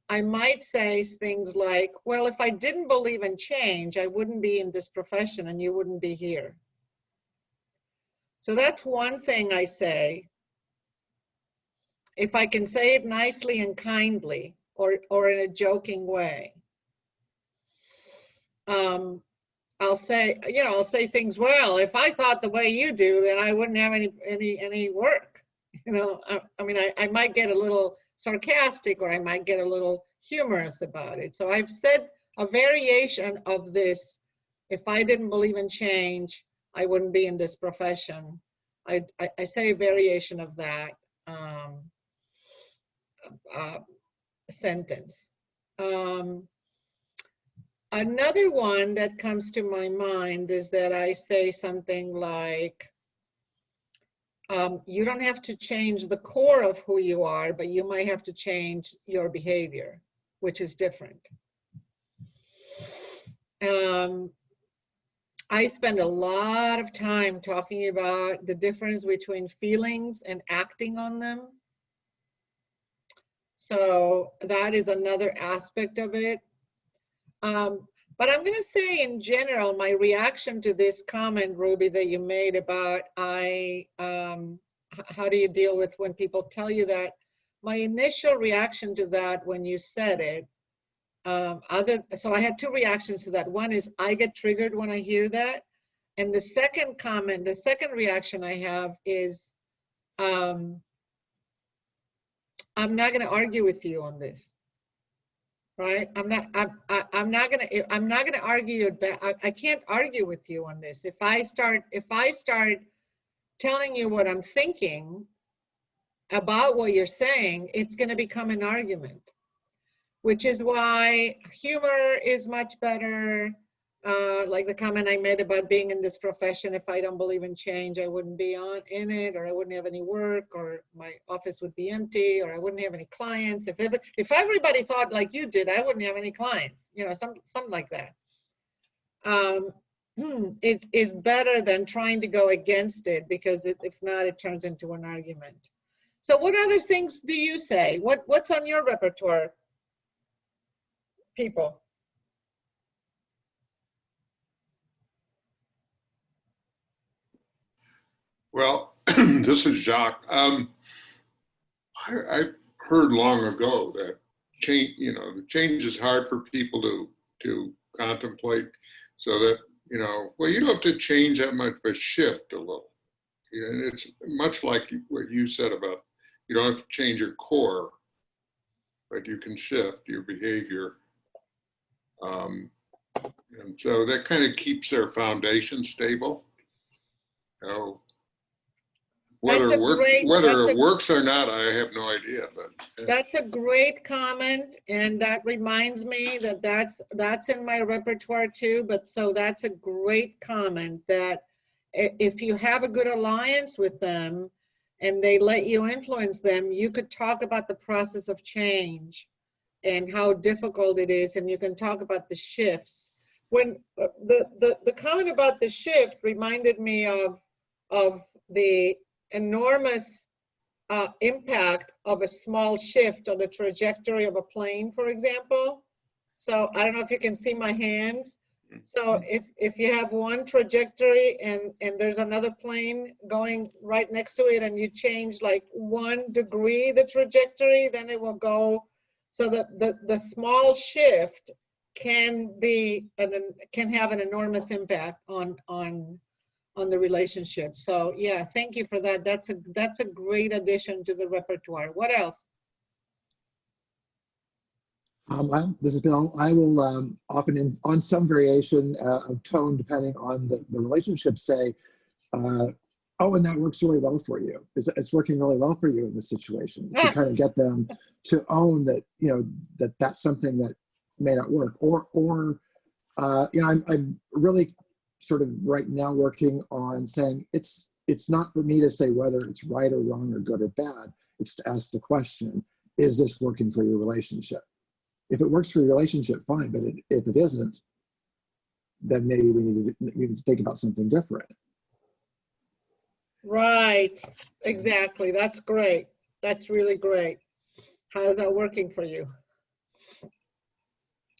I might say things like, well, if I didn't believe in change, I wouldn't be in this profession and you wouldn't be here. So that's one thing I say. If I can say it nicely and kindly, or in a joking way. I'll say things, well, if I thought the way you do, then I wouldn't have any work. I might get a little sarcastic, or I might get a little humorous about it. So I've said a variation of this. If I didn't believe in change, I wouldn't be in this profession. I say a variation of that sentence. Another one that comes to my mind is that I say something like, you don't have to change the core of who you are, but you might have to change your behavior, which is different. I spend a lot of time talking about the difference between feelings and acting on them. So that is another aspect of it. But I'm going to say in general, my reaction to this comment, Ruby, that you made about how do you deal with when people tell you that? My initial reaction to that when you said it, so I had two reactions to that. One is I get triggered when I hear that. And the second comment, the second reaction I have is, I'm not going to argue with you on this, right? I'm not going to argue. I can't argue with you on this. If I start telling you what I'm thinking about what you're saying, it's going to become an argument, which is why humor is much better. Like the comment I made about being in this profession, if I don't believe in change, I wouldn't be in it, or I wouldn't have any work, or my office would be empty, or I wouldn't have any clients. If everybody thought like you did, I wouldn't have any clients, you know, something like that. It is better than trying to go against it, because if not, it turns into an argument. So what other things do you say? What's on your repertoire, people? Well, this is Jacques. I heard long ago that change, the change is hard for people to contemplate, so that, well, you don't have to change that much, but shift a little. And it's much like what you said about, you don't have to change your core, but you can shift your behavior. And so that kind of keeps their foundation stable. Whether it works or not, I have no idea. But that's a great comment, and that reminds me that that's in my repertoire too. But so that's a great comment, that if you have a good alliance with them and they let you influence them, you could talk about the process of change and how difficult it is, and you can talk about the shifts. When the comment about the shift reminded me of the enormous impact of a small shift on the trajectory of a plane, for example. So I don't know if you can see my hands. So if you have one trajectory and there's another plane going right next to it, and you change like 1 degree the trajectory, then it will go. So the small shift can have an enormous impact on the relationship. So yeah, thank you for that. That's a great addition to the repertoire. What else? This is Bill. I will often, on some variation of tone, depending on the relationship, say, oh, and that works really well for you. It's working really well for you in this situation, to kind of get them to own that, that's something that may not work. Or I'm really sort of right now working on saying it's not for me to say whether it's right or wrong or good or bad. It's to ask the question, is this working for your relationship? If it works for your relationship, fine. But if it isn't, then maybe we need to think about something different. Right, exactly. That's great. That's really great. How is that working for you?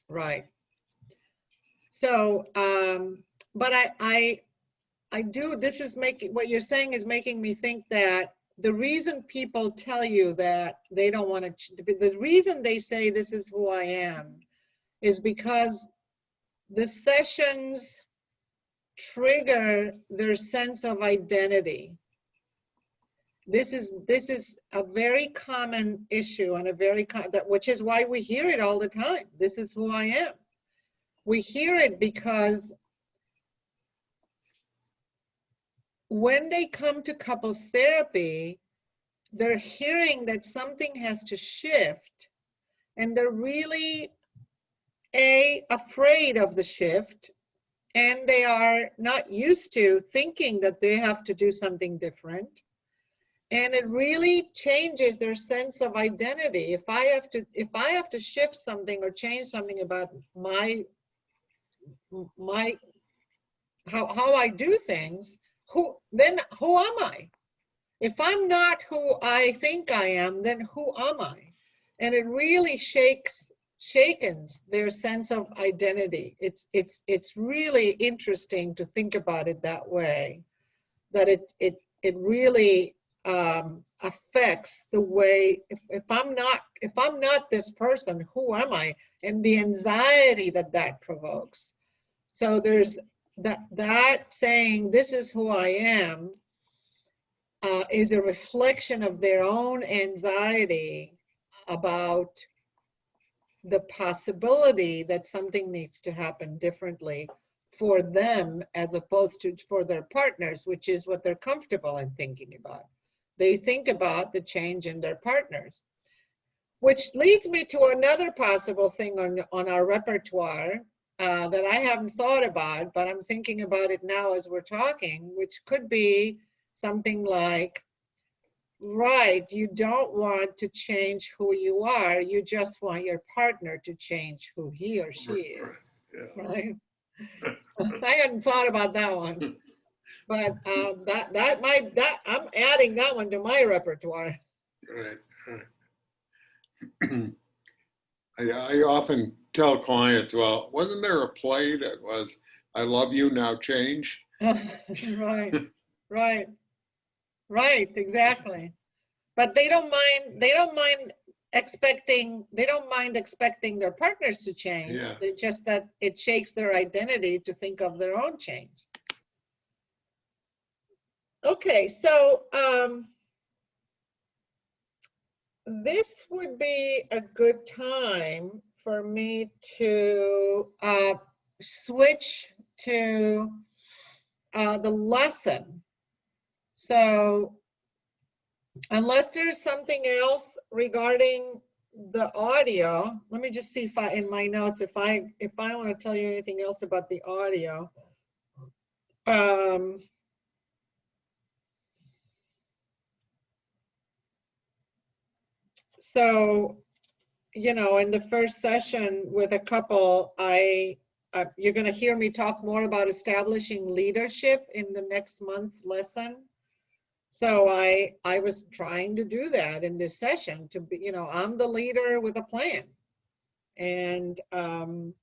Right. So, but I do, this is making, what you're saying is making me think that the reason people tell you that they don't want to, the reason they say this is who I am is because the sessions trigger their sense of identity. This is a very common issue, and which is why we hear it all the time. This is who I am. We hear it because when they come to couples therapy, they're hearing that something has to shift, and they're really afraid of the shift, and they are not used to thinking that they have to do something different. And it really changes their sense of identity. If I have to shift something or change something about how I do things, who am I? If I'm not who I think I am, then who am I? And it really shakens their sense of identity. It's really interesting to think about it that way, that it really affects the way, if I'm not this person, who am I? And the anxiety that provokes. So there's that saying, this is who I am, is a reflection of their own anxiety about the possibility that something needs to happen differently for them as opposed to for their partners, which is what they're comfortable in thinking about. They think about the change in their partners, which leads me to another possible thing on our repertoire that I haven't thought about, but I'm thinking about it now as we're talking, which could be something like, right, you don't want to change who you are, you just want your partner to change who he or she is, right? I hadn't thought about that one, but I'm adding that one to my repertoire. Right. I often tell clients, well, wasn't there a play that was, I love you, now change? Right, exactly. But they don't mind expecting their partners to change. Yeah. It's just that it shakes their identity to think of their own change. Okay, so this would be a good time for me to switch to the lesson. So unless there's something else regarding the audio, let me just see if in my notes, if I want to tell you anything else about the audio. So, you know, in the first session with a couple, you're going to hear me talk more about establishing leadership in the next month lesson. So I was trying to do that in this session to be, you know, I'm the leader with a plan, and I'm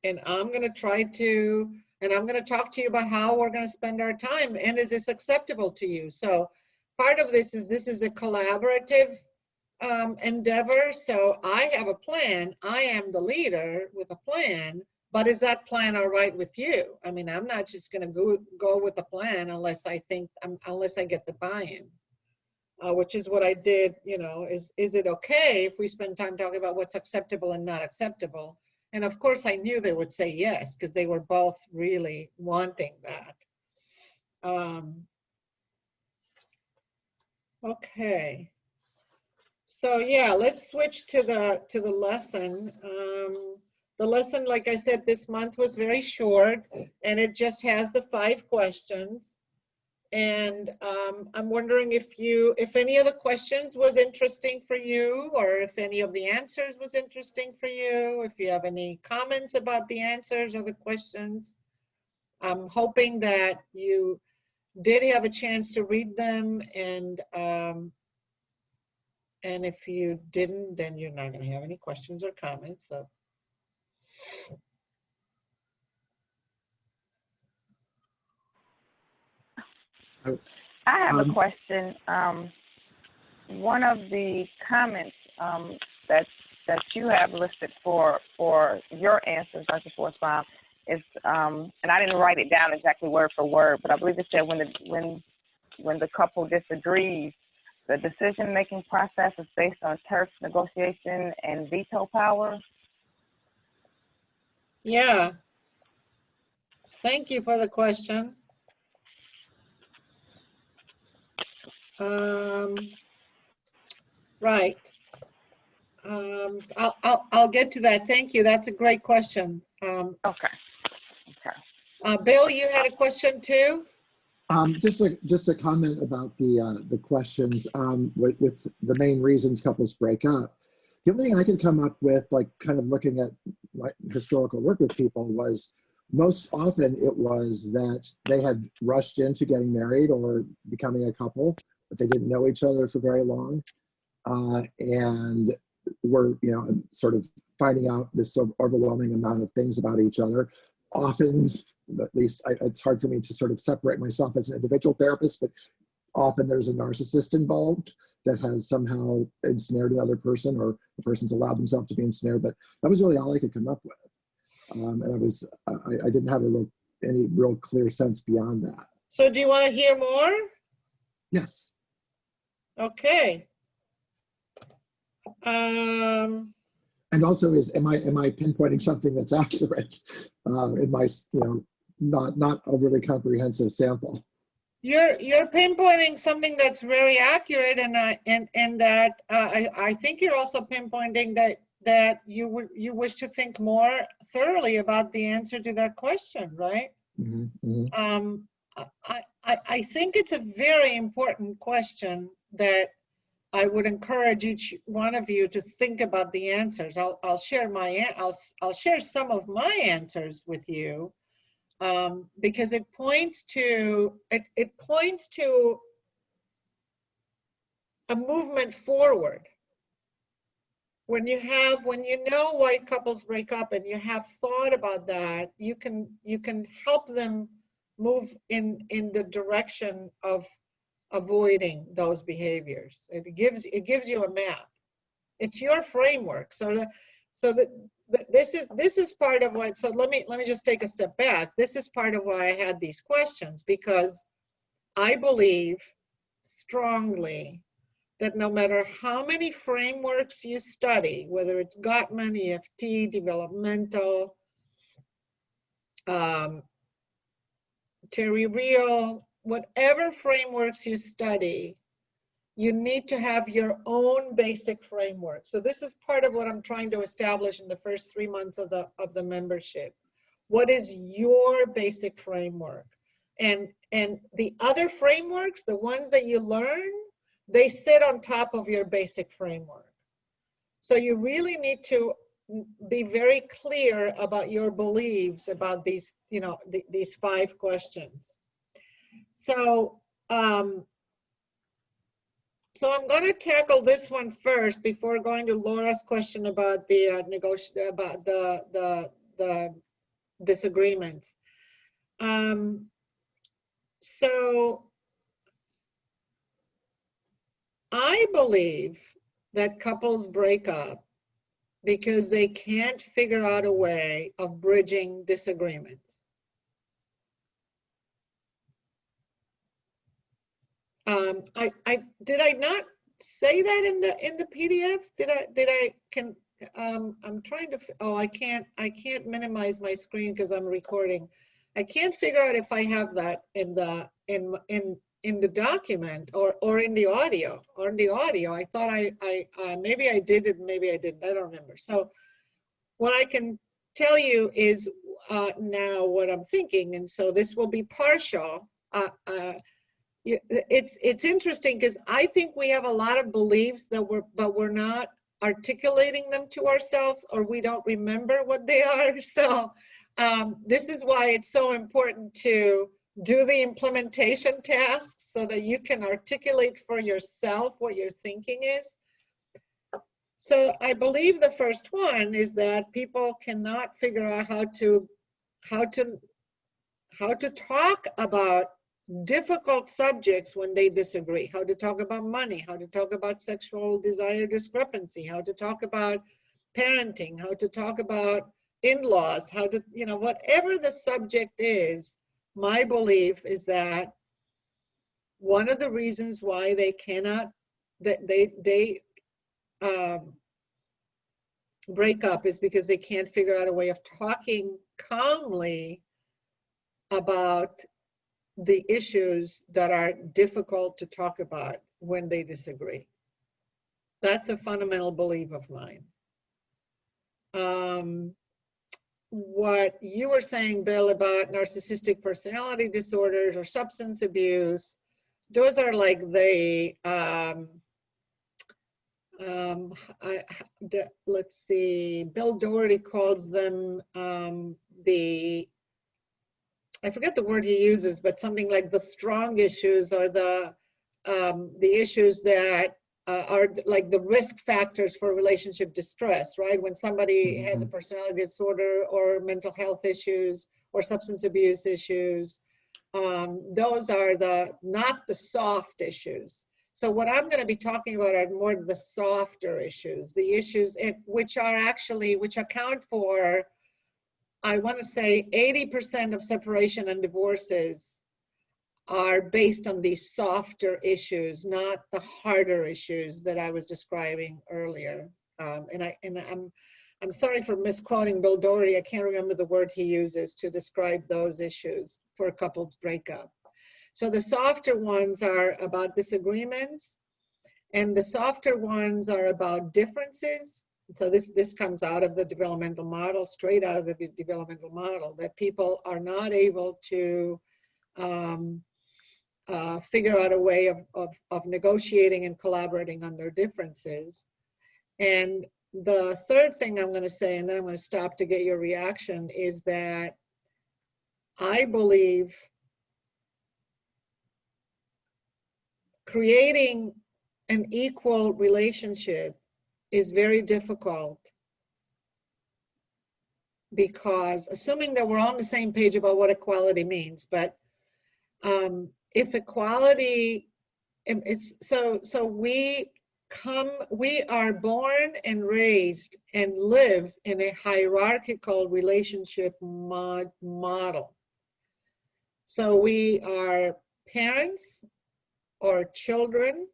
going to try to, and I'm going to talk to you about how we're going to spend our time, and is this acceptable to you? So part of this is a collaborative endeavor. So I have a plan. I am the leader with a plan. But is that plan all right with you? I mean, I'm not just going to go with a plan unless I get the buy-in, which is what I did. You know, is it okay if we spend time talking about what's acceptable and not acceptable? And of course, I knew they would say yes because they were both really wanting that. Okay. So yeah, let's switch to the lesson. The lesson, like I said, this month was very short, and it just has the 5 questions. And I'm wondering if any of the questions was interesting for you, or if any of the answers was interesting for you, if you have any comments about the answers or the questions. I'm hoping that you did have a chance to read them, and if you didn't, then you're not going to have any questions or comments. So. I have a question. One of the comments that you have listed for your answers, Dr. Forsbaum, is, and I didn't write it down exactly word for word, but I believe it said when the couple disagrees, the decision-making process is based on terse negotiation and veto power. Yeah. Thank you for the question. Right. I'll get to that. Thank you. That's a great question. Okay. Bill, you had a question too? Just a comment about the questions with the main reasons couples break up. The only thing I can come up with, like kind of looking at my historical work with people, was most often it was that they had rushed into getting married or becoming a couple, but they didn't know each other for very long. And we're, sort of finding out this sort of overwhelming amount of things about each other. Often, at least it's hard for me to sort of separate myself as an individual therapist, but often there's a narcissist involved that has somehow ensnared another person, or the person's allowed themselves to be ensnared. But that was really all I could come up with. And I didn't have any real clear sense beyond that. So do you want to hear more? Yes. Okay. And also, am I pinpointing something that's accurate in my not overly comprehensive sample? You're pinpointing something that's very accurate, and that I think you're also pinpointing that you wish to think more thoroughly about the answer to that question, right? Mm-hmm, mm-hmm. I think it's a very important question that I would encourage each one of you to think about the answers. I'll share some of my answers with you, because it points to a movement forward. When you know why couples break up and you have thought about that, you can help them move in the direction of avoiding those behaviors. It gives you a map. It's your framework. This is part of what. So let me just take a step back. This is part of why I had these questions, because I believe strongly that no matter how many frameworks you study, whether it's Gottman, EFT, developmental, Terry Real, whatever frameworks you study, you need to have your own basic framework. So this is part of what I'm trying to establish in the first 3 months of the membership. What is your basic framework? And the other frameworks, the ones that you learn, they sit on top of your basic framework. So you really need to be very clear about your beliefs about these, these 5 questions. So, so I'm going to tackle this one first before going to Laura's question about the the disagreements. So I believe that couples break up because they can't figure out a way of bridging disagreements. Did I not say that in the PDF? I'm trying to, I can't minimize my screen because I'm recording. I can't figure out if I have that in the document or in the audio. I thought maybe I did it, maybe I didn't. I don't remember. So what I can tell you is now what I'm thinking, and so this will be partial. It's interesting because I think we have a lot of beliefs but we're not articulating them to ourselves, or we don't remember what they are. So this is why it's so important to do the implementation tasks so that you can articulate for yourself what your thinking is. So I believe the first one is that people cannot figure out how to talk about difficult subjects when they disagree, how to talk about money, how to talk about sexual desire discrepancy, how to talk about parenting, how to talk about in-laws, how to, whatever the subject is. My belief is that one of the reasons why they cannot, they break up is because they can't figure out a way of talking calmly about the issues that are difficult to talk about when they disagree. That's a fundamental belief of mine. What you were saying, Bill, about narcissistic personality disorders or substance abuse, those are like the, let's see, Bill Doherty calls them I forget the word he uses, but something like the strong issues, or the issues that are like the risk factors for relationship distress, right? When somebody has a personality disorder or mental health issues or substance abuse issues, those are not the soft issues. So what I'm going to be talking about are more the softer issues, the issues which account for, I want to say 80% of separation and divorces are based on these softer issues, not the harder issues that I was describing earlier. I'm sorry for misquoting Bill Doherty. I can't remember the word he uses to describe those issues for a couple's breakup. So the softer ones are about disagreements, and the softer ones are about differences. So this comes out of the developmental model, straight out of the developmental model, that people are not able to figure out a way of negotiating and collaborating on their differences. And the third thing I'm going to say, and then I'm going to stop to get your reaction, is that I believe creating an equal relationship is very difficult, because assuming that we're on the same page about what equality means, but if equality, we are born and raised and live in a hierarchical relationship model. So we are parents or children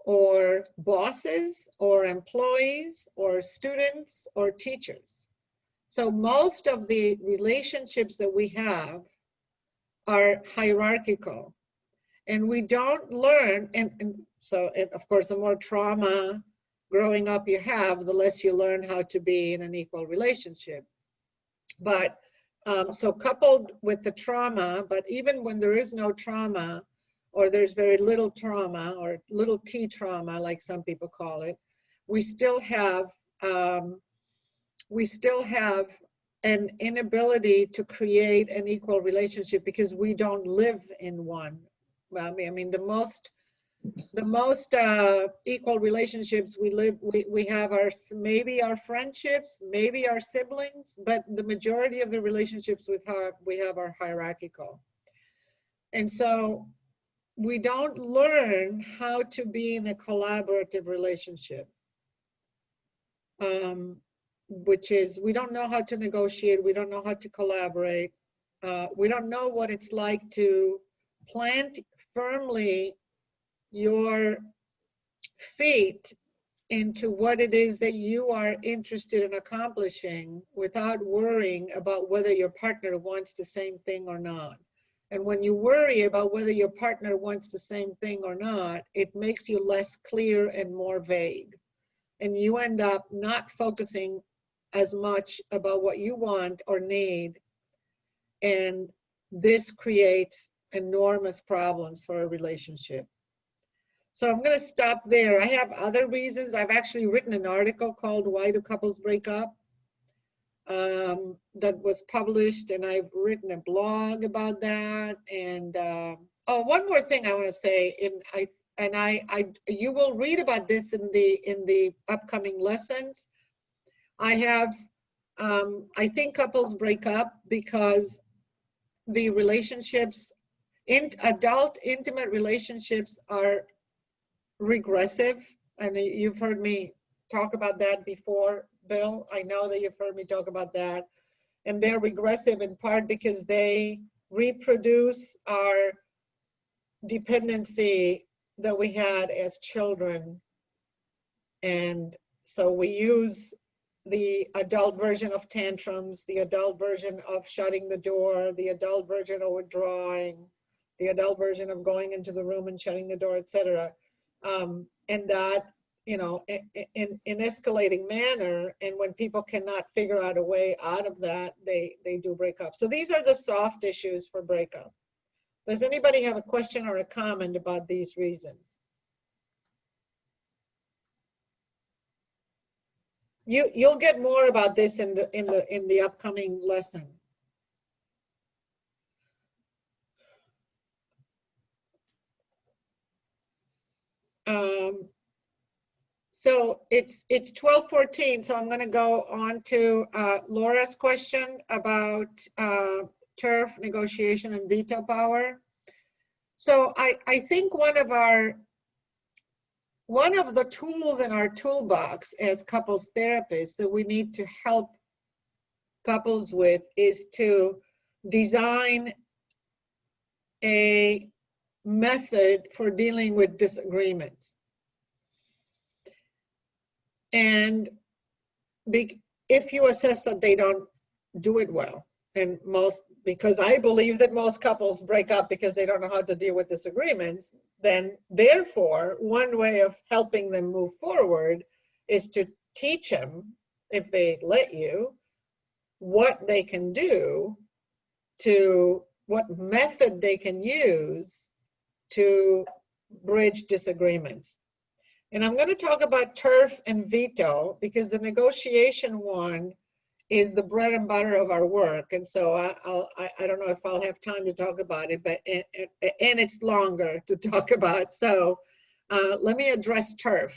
or bosses or employees or students or teachers. So most of the relationships that we have are hierarchical, and we don't learn, and so of course the more trauma growing up you have, the less you learn how to be in an equal relationship. But so coupled with the trauma, but even when there is no trauma, or there's very little trauma, or little t trauma like some people call it, we still have an inability to create an equal relationship because we don't live in one. Well, I mean, the most equal relationships we have are maybe our friendships, maybe our siblings, but the majority of the relationships we have are hierarchical. And so we don't learn how to be in a collaborative relationship. Which is, we don't know how to negotiate, we don't know how to collaborate, we don't know what it's like to plant firmly your feet into what it is that you are interested in accomplishing without worrying about whether your partner wants the same thing or not. And when you worry about whether your partner wants the same thing or not, it makes you less clear and more vague. And you end up not focusing as much about what you want or need. And this creates enormous problems for a relationship. So I'm going to stop there. I have other reasons. I've actually written an article called Why Do Couples Break Up? That was published, and I've written a blog about that. And oh, one more thing I want to say, you will read about this in the upcoming lessons. I think couples break up because the relationships, adult intimate relationships, are regressive. And you've heard me talk about that before, Bill. I know that you've heard me talk about that. And they're regressive in part because they reproduce our dependency that we had as children. And so we use the adult version of tantrums, the adult version of shutting the door, the adult version of withdrawing, the adult version of going into the room and shutting the door, etc. And that, you know, in escalating manner, and when people cannot figure out a way out of that, they do break up. So these are the soft issues for breakup. Does anybody have a question or a comment about these reasons? You'll get more about this in the upcoming lesson. So it's 12:14, so I'm going to go on to Laura's question about turf negotiation and veto power. So I think one of the tools in our toolbox as couples therapists that we need to help couples with is to design a method for dealing with disagreements. And if you assess that they don't do it well, and because I believe that most couples break up because they don't know how to deal with disagreements, then therefore, one way of helping them move forward is to teach them, if they let you, what they can do what method they can use to bridge disagreements. And I'm going to talk about turf and veto because the negotiation one is the bread and butter of our work. And so I don't know if I'll have time to talk about it, but and it's longer to talk about. So let me address turf.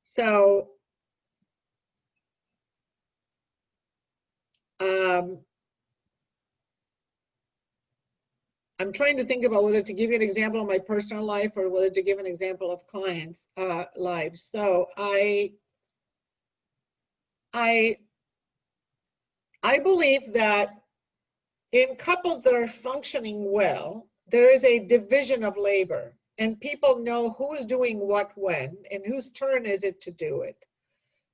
So I'm trying to think about whether to give you an example of my personal life or whether to give an example of clients' lives. So I believe that in couples that are functioning well, there is a division of labor and people know who's doing what when and whose turn is it to do it.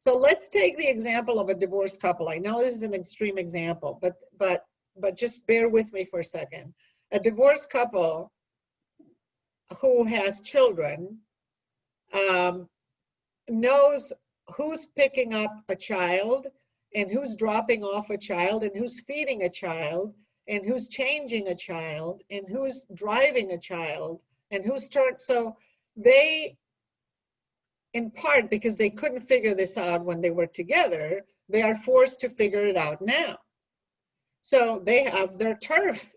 So let's take the example of a divorced couple. I know this is an extreme example, but just bear with me for a second. A divorced couple who has children knows who's picking up a child and who's dropping off a child and who's feeding a child and who's changing a child and who's driving a child and who's turned. So they, in part because they couldn't figure this out when they were together, they are forced to figure it out now. So they have their turf.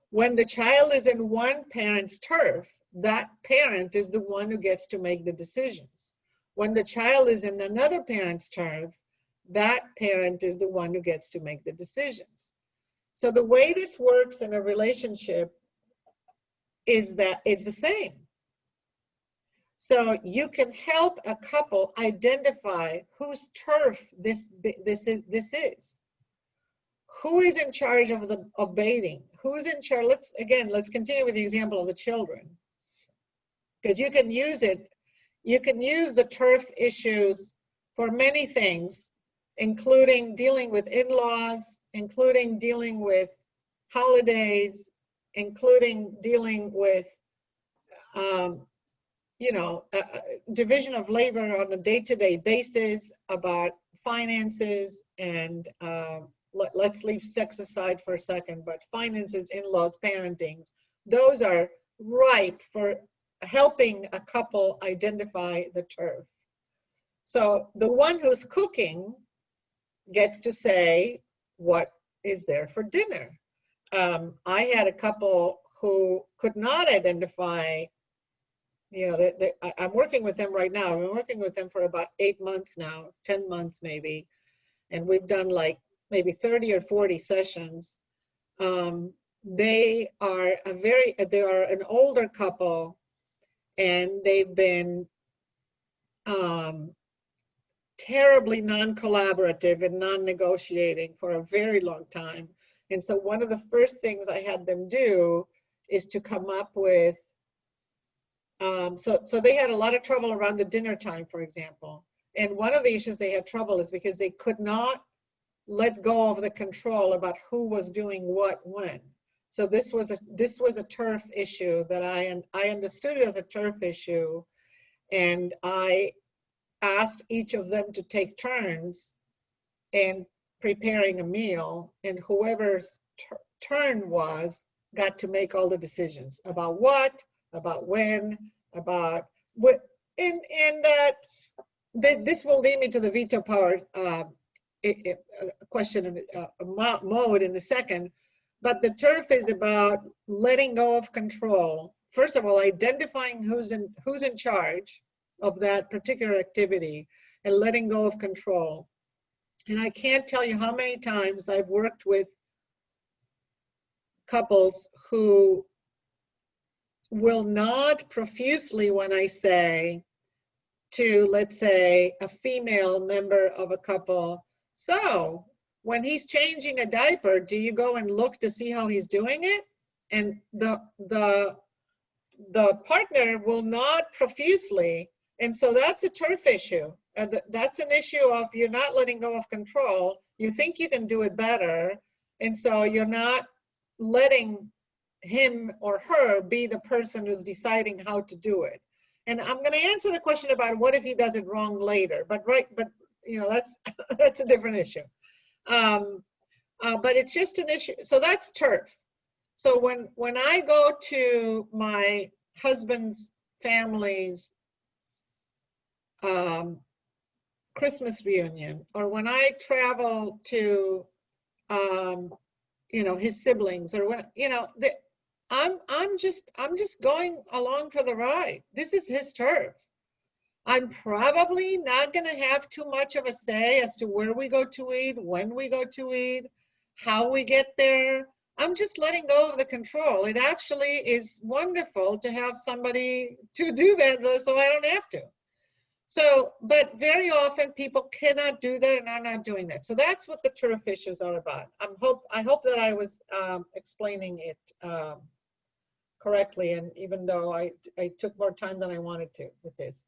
When the child is in one parent's turf, that parent is the one who gets to make the decisions. When the child is in another parent's turf, that parent is the one who gets to make the decisions. So the way this works in a relationship is that it's the same. So you can help a couple identify whose turf this is. Who is in charge of bathing? Who's in charge? Let's continue with the example of the children. Because you can use it, you can use the turf issues for many things, including dealing with in-laws, including dealing with holidays, including dealing with, division of labor on a day-to-day basis, about finances, and let's leave sex aside for a second, but finances, in-laws, parenting, those are ripe for helping a couple identify the turf. So the one who's cooking gets to say what is there for dinner. I had a couple who could not identify, I'm working with them right now. I've been working with them for about 8 months now, 10 months maybe. And we've done like maybe 30 or 40 sessions. They are an older couple, and they've been terribly non-collaborative and non-negotiating for a very long time. And so one of the first things I had them do is to come up with, so they had a lot of trouble around the dinner time, for example. And one of the issues they had trouble is because they could not let go of the control about who was doing what when. So this was a turf issue that I understood it as a turf issue, and I asked each of them to take turns in preparing a meal, and whoever's turn was got to make all the decisions about what, about when, about what, and that this will lead me to the veto power question mode in a second. But the turf is about letting go of control first of all, identifying who's in charge of that particular activity and letting go of control. And I can't tell you how many times I've worked with couples who will nod profusely when I say to, let's say, a female member of a couple, so when he's changing a diaper, do you go and look to see how he's doing it? And the partner will nod profusely. And so that's a turf issue. That's an issue of you're not letting go of control. You think you can do it better. And so you're not letting him or her be the person who's deciding how to do it. And I'm going to answer the question about what if he does it wrong later. But you know, that's a different issue. But it's just an issue. So that's turf. So when I go to my husband's family's Christmas reunion, or when I travel to, you know, his siblings, or when, you know, I'm just going along for the ride. This is his turf. I'm probably not going to have too much of a say as to where we go to eat, when we go to eat, how we get there. I'm just letting go of the control. It actually is wonderful to have somebody to do that so I don't have to. So, but very often people cannot do that and are not doing that. So that's what the turf issues are about. I hope that I was explaining it correctly, and even though I took more time than I wanted to with this.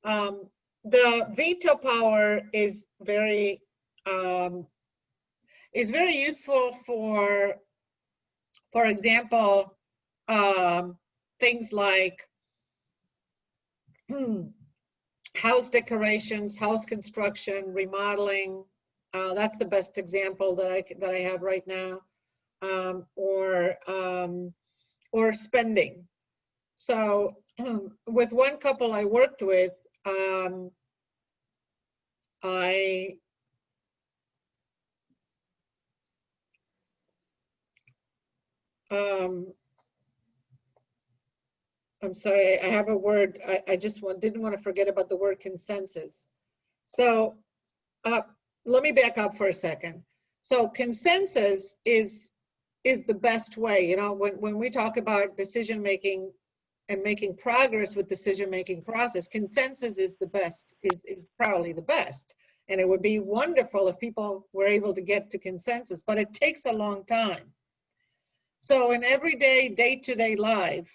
The veto power is very useful for example, things like house decorations, house construction, remodeling. That's the best example that I have right now, or spending. So with one couple I worked with, I'm sorry, I have a word. I just didn't want to forget about the word consensus. So let me back up for a second. So consensus is the best way. You know, when we talk about decision making and making progress with decision making process, consensus is the best, is probably the best. And it would be wonderful if people were able to get to consensus, but it takes a long time. So in everyday, day-to-day life,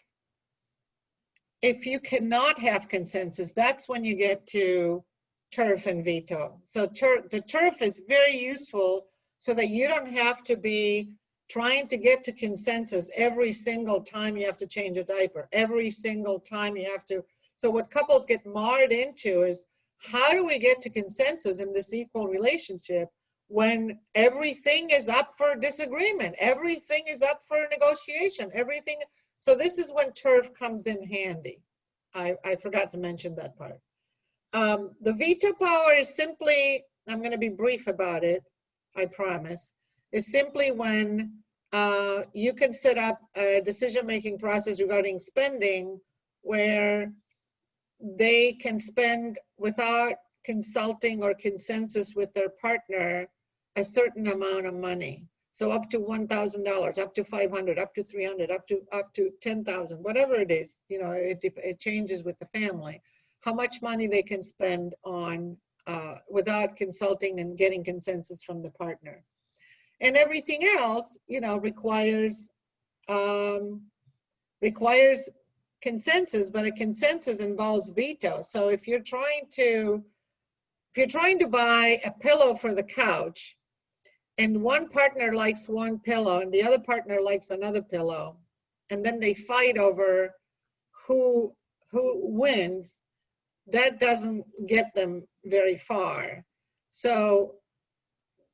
if you cannot have consensus, that's when you get to turf and veto. So the turf is very useful so that you don't have to be trying to get to consensus every single time you have to change a diaper, every single time you have to. So what couples get marred into is, how do we get to consensus in this equal relationship when everything is up for disagreement, everything is up for negotiation, everything. So this is when turf comes in handy. I forgot to mention that part. The veto power is simply, I'm going to be brief about it, I promise, is simply when you can set up a decision-making process regarding spending where they can spend without consulting or consensus with their partner a certain amount of money. So up to $1,000, up to $500, up to $300, up to $10,000, whatever it is, you know, it changes with the family. How much money they can spend on without consulting and getting consensus from the partner. And everything else, you know, requires consensus, but a consensus involves veto. So if you're trying to buy a pillow for the couch, and one partner likes one pillow and the other partner likes another pillow, and then they fight over who wins, that doesn't get them very far. So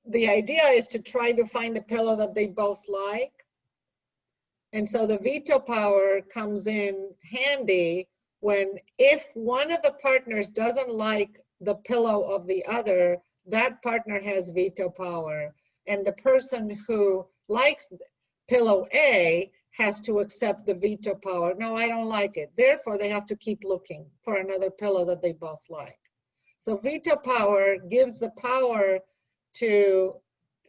the idea is to try to find a pillow that they both like. And so the veto power comes in handy when, if one of the partners doesn't like the pillow of the other, that partner has veto power. And the person who likes pillow A has to accept the veto power. No, I don't like it. Therefore, they have to keep looking for another pillow that they both like. So veto power gives the power to,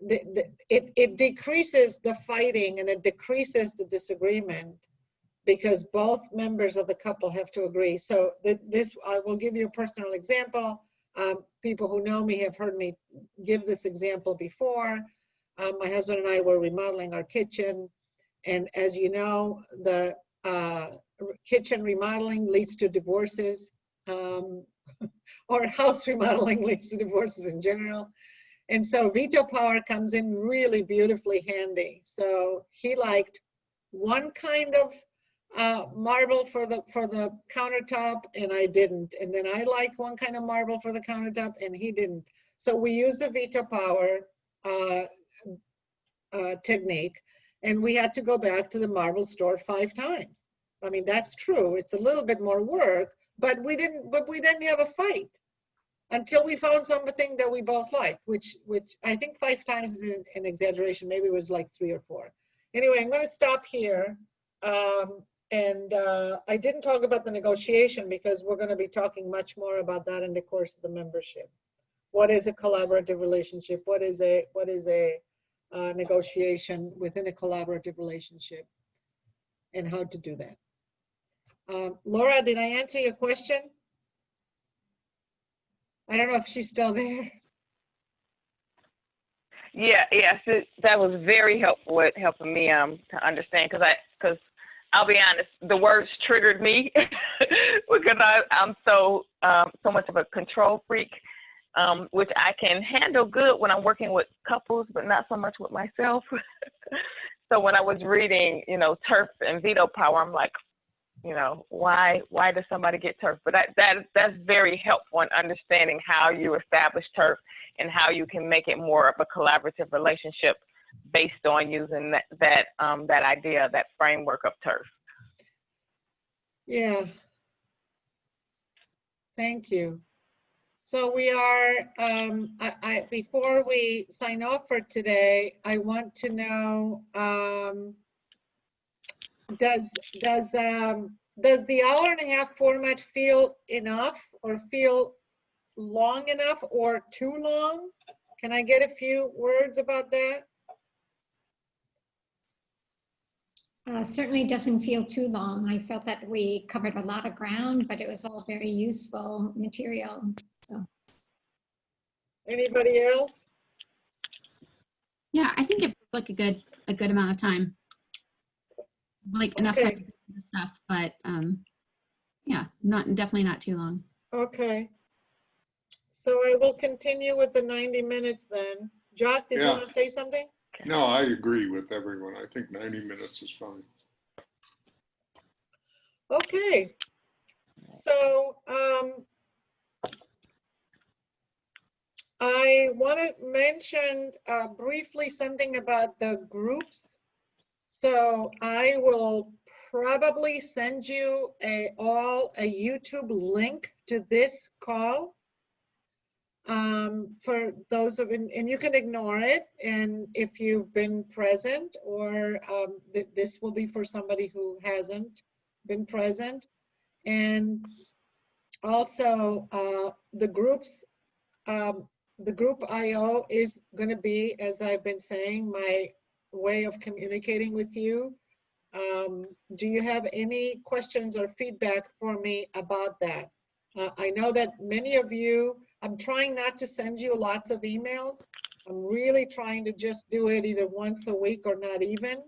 it decreases the fighting and it decreases the disagreement because both members of the couple have to agree. So this, I will give you a personal example. People who know me have heard me give this example before. My husband and I were remodeling our kitchen. And as you know, the kitchen remodeling leads to divorces, or house remodeling leads to divorces in general. And so veto power comes in really beautifully handy. So he liked one kind of marble for the countertop, and I didn't. And then I liked one kind of marble for the countertop, and he didn't. So we used the veto power technique, and we had to go back to the marble store 5 times. I mean, that's true. It's a little bit more work, but we didn't have a fight until we found something that we both liked, which I think 5 times is an exaggeration. Maybe it was like 3 or 4. Anyway, I'm going to stop here. I didn't talk about the negotiation because we're going to be talking much more about that in the course of the membership. What is a collaborative relationship? What is a negotiation within a collaborative relationship, and how to do that? Laura, did I answer your question? I don't know if she's still there. Yes, that was very helpful at helping me to understand, because I'll be honest, the words triggered me because I'm so much of a control freak, which I can handle good when I'm working with couples, but not so much with myself. So when I was reading, turf and veto power, I'm like, why does somebody get turf? But that's very helpful in understanding how you establish turf and how you can make it more of a collaborative relationship based on using that idea, that framework of turf. Yeah. Thank you. So we are, before we sign off for today, I want to know, does the hour-and-a-half format feel enough or feel long enough or too long? Can I get a few words about that? Certainly doesn't feel too long. I felt that we covered a lot of ground, but it was all very useful material. So, Anybody else? Yeah, I think it was like a good amount of time, like enough time to do the stuff. But yeah, definitely not too long. Okay. So I will continue with the 90 minutes then. Jock, did you want to say something? No, I agree with everyone. I think 90 minutes is fine. Okay. So I want to mention briefly something about the groups. So I will probably send you all a YouTube link to this call. For those of you, and you can ignore it, and if you've been present, or this will be for somebody who hasn't been present. And also the groups, the group IO is going to be, as I've been saying, my way of communicating with you. Do you have any questions or feedback for me about that? I know that many of you, I'm trying not to send you lots of emails. I'm really trying to just do it either once a week or not even.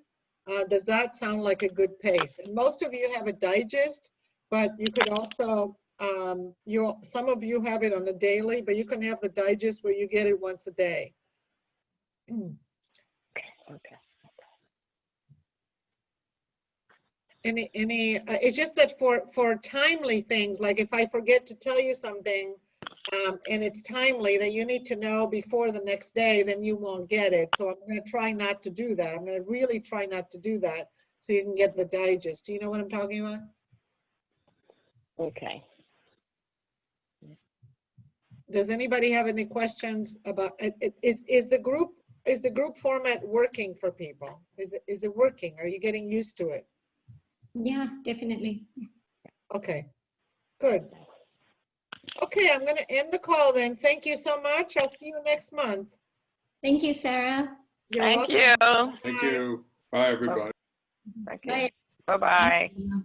Does that sound like a good pace? And most of you have a digest, but you could also, some of you have it on a daily, but you can have the digest where you get it once a day. Okay. It's just that for timely things, like if I forget to tell you something and it's timely that you need to know before the next day, then you won't get it. So I'm going to try not to do that. I'm going to really try not to do that so you can get the digest. Do you know what I'm talking about? Okay. Does anybody have any questions about it? Is the group is the group format working for people? Is it working? Are you getting used to it? Yeah, definitely. Okay, good. Okay, I'm gonna end the call then. Thank you so much. I'll see you next month. Thank you, Sarah. You're Thank welcome. you. Thank Bye. you. Bye, everybody. Thank you. Bye. Bye-bye. Thank you.